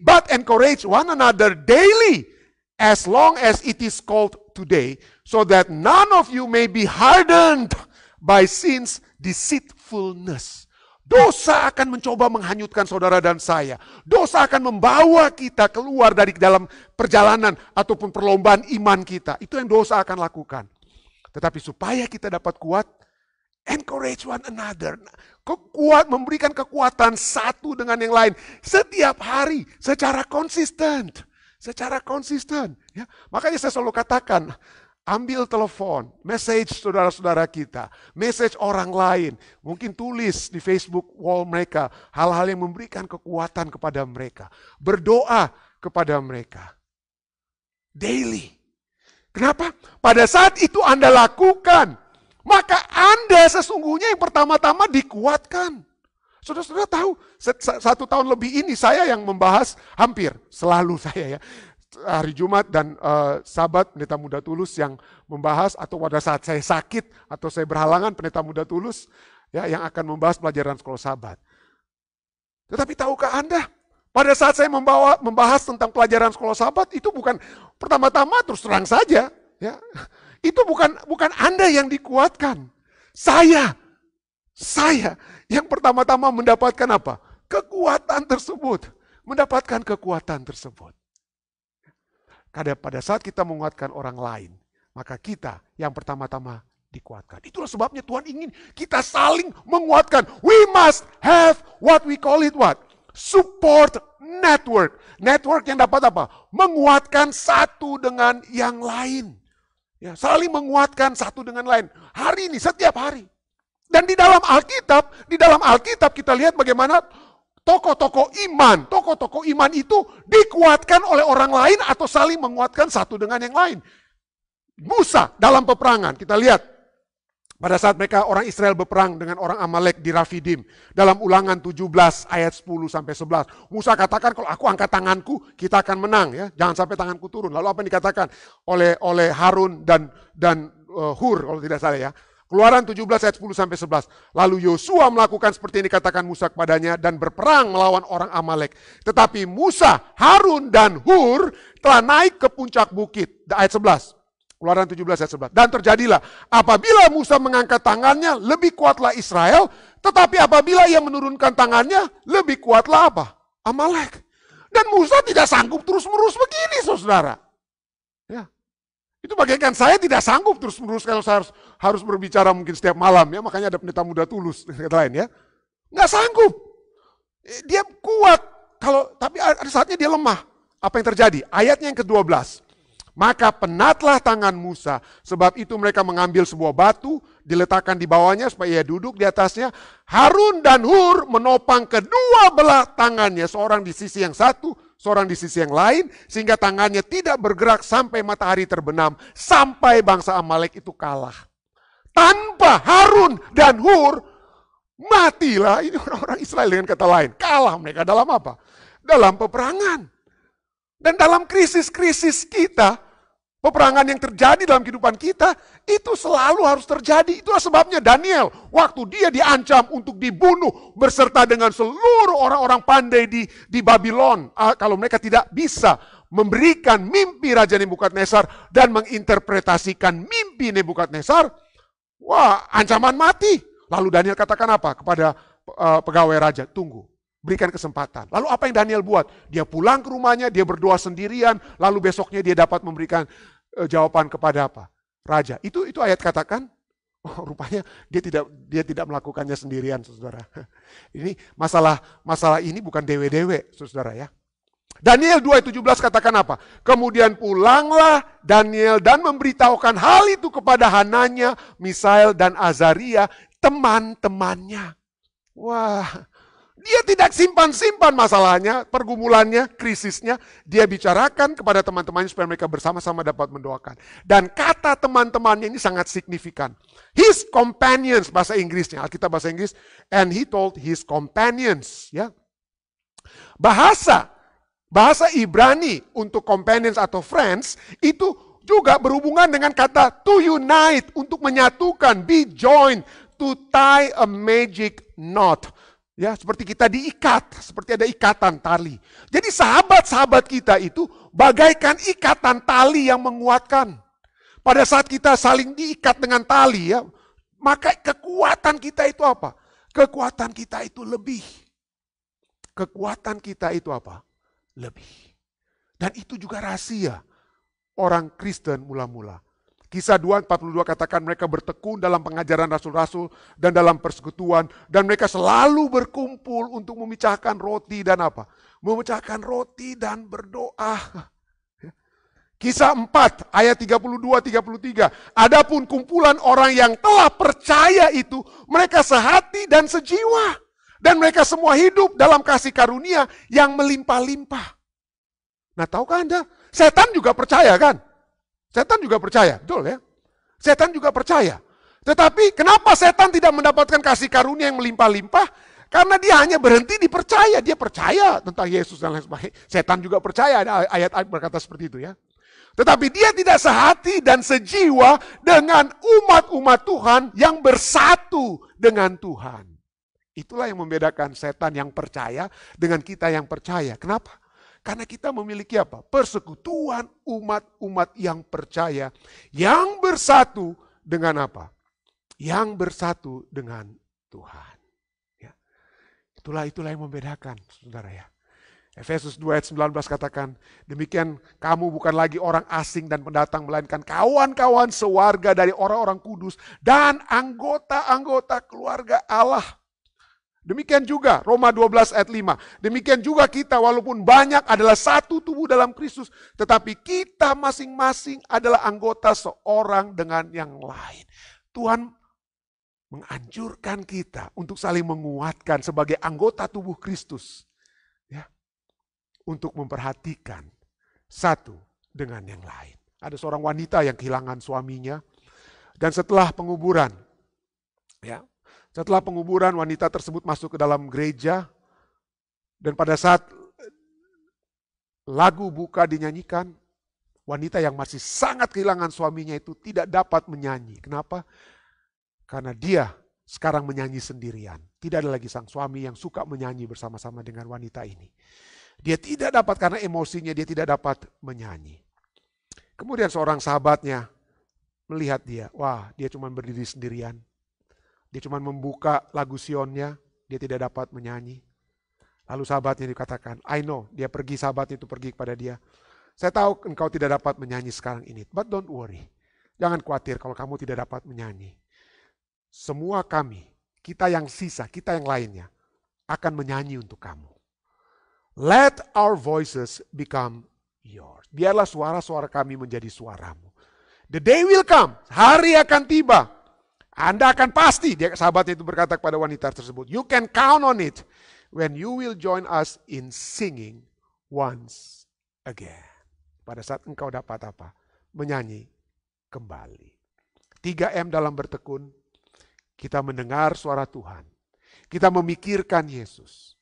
But encourage one another daily, as long as it is called today, so that none of you may be hardened by sin's deceitfulness. Dosa akan mencoba menghanyutkan saudara dan saya. Dosa akan membawa kita keluar dari dalam perjalanan ataupun perlombaan iman kita. Itu yang dosa akan lakukan. Tetapi supaya kita dapat kuat, encourage one another. Kuat, memberikan kekuatan satu dengan yang lain. Setiap hari, secara konsisten. Secara konsisten. Ya. Makanya saya selalu katakan, ambil telepon, message saudara-saudara kita, message orang lain. Mungkin tulis di Facebook wall mereka, hal-hal yang memberikan kekuatan kepada mereka. Berdoa kepada mereka. Daily. Kenapa? Pada saat itu Anda lakukan, maka Anda sesungguhnya yang pertama-tama dikuatkan. Saudara-saudara tahu, 1 tahun lebih ini saya yang membahas, hampir selalu saya ya, hari Jumat dan Sabat Pendeta Muda Tulus yang membahas, atau pada saat saya sakit atau saya berhalangan Pendeta Muda Tulus ya yang akan membahas pelajaran sekolah Sabat. Tetapi tahukah Anda, pada saat saya membahas tentang pelajaran sekolah Sabat, itu bukan pertama-tama terus terang saja ya. Itu bukan Anda yang dikuatkan. Saya yang pertama-tama mendapatkan apa? Kekuatan tersebut. Mendapatkan kekuatan tersebut. Karena pada saat kita menguatkan orang lain, maka kita yang pertama-tama dikuatkan. Itulah sebabnya Tuhan ingin kita saling menguatkan. We must have what we call it what? Support network. Network yang dapat apa? Menguatkan satu dengan yang lain. Ya, saling menguatkan satu dengan lain. Hari ini, setiap hari. Dan di dalam Alkitab kita lihat bagaimana tokoh-tokoh iman itu dikuatkan oleh orang lain atau saling menguatkan satu dengan yang lain. Musa dalam peperangan, kita lihat pada saat mereka orang Israel berperang dengan orang Amalek di Rafidim, dalam Ulangan 17 ayat 10 sampai 11. Musa katakan, kalau aku angkat tanganku, kita akan menang ya. Jangan sampai tanganku turun. Lalu apa yang dikatakan oleh Harun dan Hur kalau tidak salah ya. Keluaran 17 ayat 10 sampai 11. Lalu Yosua melakukan seperti yang dikatakan Musa kepadanya dan berperang melawan orang Amalek. Tetapi Musa, Harun dan Hur telah naik ke puncak bukit. Ayat 11. Keluaran 17 ayat 11. Dan terjadilah apabila Musa mengangkat tangannya, lebih kuatlah Israel. Tetapi apabila ia menurunkan tangannya, lebih kuatlah apa? Amalek. Dan Musa tidak sanggup terus-menerus begini, saudara. Ya. Itu bagaikan saya tidak sanggup terus-menerus kalau saya harus berbicara mungkin setiap malam ya, makanya ada Pendeta Muda Tulus kata lain ya. Nggak sanggup. Dia kuat tapi ada saatnya dia lemah. Apa yang terjadi? Ayatnya yang ke-12. Maka penatlah tangan Musa, sebab itu mereka mengambil sebuah batu, diletakkan di bawahnya supaya ia duduk di atasnya. Harun dan Hur menopang kedua belah tangannya, seorang di sisi yang satu, seorang di sisi yang lain, sehingga tangannya tidak bergerak sampai matahari terbenam, sampai bangsa Amalek itu kalah. Tanpa Harun dan Hur, matilah ini orang-orang Israel dengan kata lain. Kalah mereka dalam apa? Dalam peperangan. Dan dalam krisis-krisis kita, peperangan yang terjadi dalam kehidupan kita, itu selalu harus terjadi. Itulah sebabnya Daniel, waktu dia diancam untuk dibunuh beserta dengan seluruh orang-orang pandai di Babylon, kalau mereka tidak bisa memberikan mimpi Raja Nebukadnezar dan menginterpretasikan mimpi Nebukadnezar, wah, ancaman mati. Lalu Daniel katakan apa kepada pegawai raja? Tunggu. Berikan kesempatan. Lalu apa yang Daniel buat? Dia pulang ke rumahnya, dia berdoa sendirian, lalu besoknya dia dapat memberikan jawaban kepada apa? Raja. Itu ayat katakan, oh, rupanya dia tidak melakukannya sendirian, saudara. Ini masalah ini bukan dewe-dewe, saudara ya. Daniel 2:17 katakan apa? Kemudian pulanglah Daniel dan memberitahukan hal itu kepada Hananya, Misael dan Azaria, teman-temannya. Wah, dia tidak simpan-simpan masalahnya, pergumulannya, krisisnya. Dia bicarakan kepada teman-temannya supaya mereka bersama-sama dapat mendoakan. Dan kata teman-temannya ini sangat signifikan. His companions, bahasa Inggrisnya, Alkitab bahasa Inggris, and he told his companions. Ya. Bahasa Ibrani untuk companions atau friends itu juga berhubungan dengan kata to unite, untuk menyatukan, be joined, to tie a magic knot. Ya, seperti kita diikat, seperti ada ikatan tali. Jadi sahabat-sahabat kita itu bagaikan ikatan tali yang menguatkan. Pada saat kita saling diikat dengan tali ya, maka kekuatan kita itu apa? Kekuatan kita itu lebih. Kekuatan kita itu apa? Lebih. Dan itu juga rahasia orang Kristen mula-mula. Kisah 2:42 katakan mereka bertekun dalam pengajaran rasul-rasul dan dalam persekutuan. Dan mereka selalu berkumpul untuk memecahkan roti dan apa? Memecahkan roti dan berdoa. Kisah 4 ayat 32-33. Adapun kumpulan orang yang telah percaya itu, mereka sehati dan sejiwa. Dan mereka semua hidup dalam kasih karunia yang melimpah-limpah. Nah, tahukah Anda? Setan juga percaya kan? Setan juga percaya, betul ya? Setan juga percaya. Tetapi kenapa setan tidak mendapatkan kasih karunia yang melimpah-limpah? Karena dia hanya berhenti dipercaya. Dia percaya tentang Yesus dan lain sebagainya. Setan juga percaya, ada ayat-ayat berkata seperti itu ya. Tetapi dia tidak sehati dan sejiwa dengan umat-umat Tuhan yang bersatu dengan Tuhan. Itulah yang membedakan setan yang percaya dengan kita yang percaya. Kenapa? Karena kita memiliki apa? Persekutuan umat-umat yang percaya. Yang bersatu dengan apa? Yang bersatu dengan Tuhan. Ya. Itulah yang membedakan, saudara ya. Efesus 2 ayat 19 katakan, demikian kamu bukan lagi orang asing dan pendatang, melainkan kawan-kawan sewarga dari orang-orang kudus dan anggota-anggota keluarga Allah. Demikian juga Roma 12 ayat 5. Demikian juga kita walaupun banyak adalah satu tubuh dalam Kristus. Tetapi kita masing-masing adalah anggota seorang dengan yang lain. Tuhan menganjurkan kita untuk saling menguatkan sebagai anggota tubuh Kristus. Ya, untuk memperhatikan satu dengan yang lain. Ada seorang wanita yang kehilangan suaminya. Dan setelah penguburan, ya, setelah penguburan wanita tersebut masuk ke dalam gereja dan pada saat lagu buka dinyanyikan, wanita yang masih sangat kehilangan suaminya itu tidak dapat menyanyi. Kenapa? Karena dia sekarang menyanyi sendirian. Tidak ada lagi sang suami yang suka menyanyi bersama-sama dengan wanita ini. Dia tidak dapat karena emosinya dia tidak dapat menyanyi. Kemudian seorang sahabatnya melihat dia, wah dia cuma berdiri sendirian. Dia cuma membuka lagu Sionnya, dia tidak dapat menyanyi. Lalu sahabatnya dikatakan, I know, dia pergi, sahabat itu pergi kepada dia. Saya tahu engkau tidak dapat menyanyi sekarang ini, but don't worry. Jangan khawatir kalau kamu tidak dapat menyanyi. Semua kami, kita yang sisa, kita yang lainnya, akan menyanyi untuk kamu. Let our voices become yours. Biarlah suara-suara kami menjadi suaramu. The day will come, hari akan tiba. Anda akan pasti, dia sahabatnya itu berkata kepada wanita tersebut, you can count on it when you will join us in singing once again. Pada saat engkau dapat apa? Menyanyi kembali. 3M dalam bertekun, kita mendengar suara Tuhan. Kita memikirkan Yesus.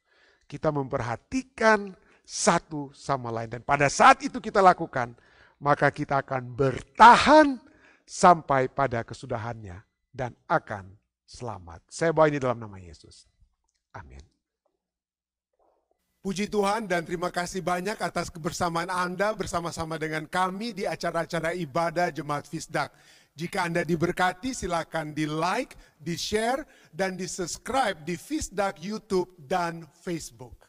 Kita memperhatikan satu sama lain. Dan pada saat itu kita lakukan, maka kita akan bertahan sampai pada kesudahannya. Dan akan selamat. Saya bawa ini dalam nama Yesus. Amin. Puji Tuhan dan terima kasih banyak atas kebersamaan Anda bersama-sama dengan kami di acara-acara ibadah Jemaat Fisdak. Jika Anda diberkati, silakan di-like, di-share, dan di-subscribe di Fisdak YouTube dan Facebook.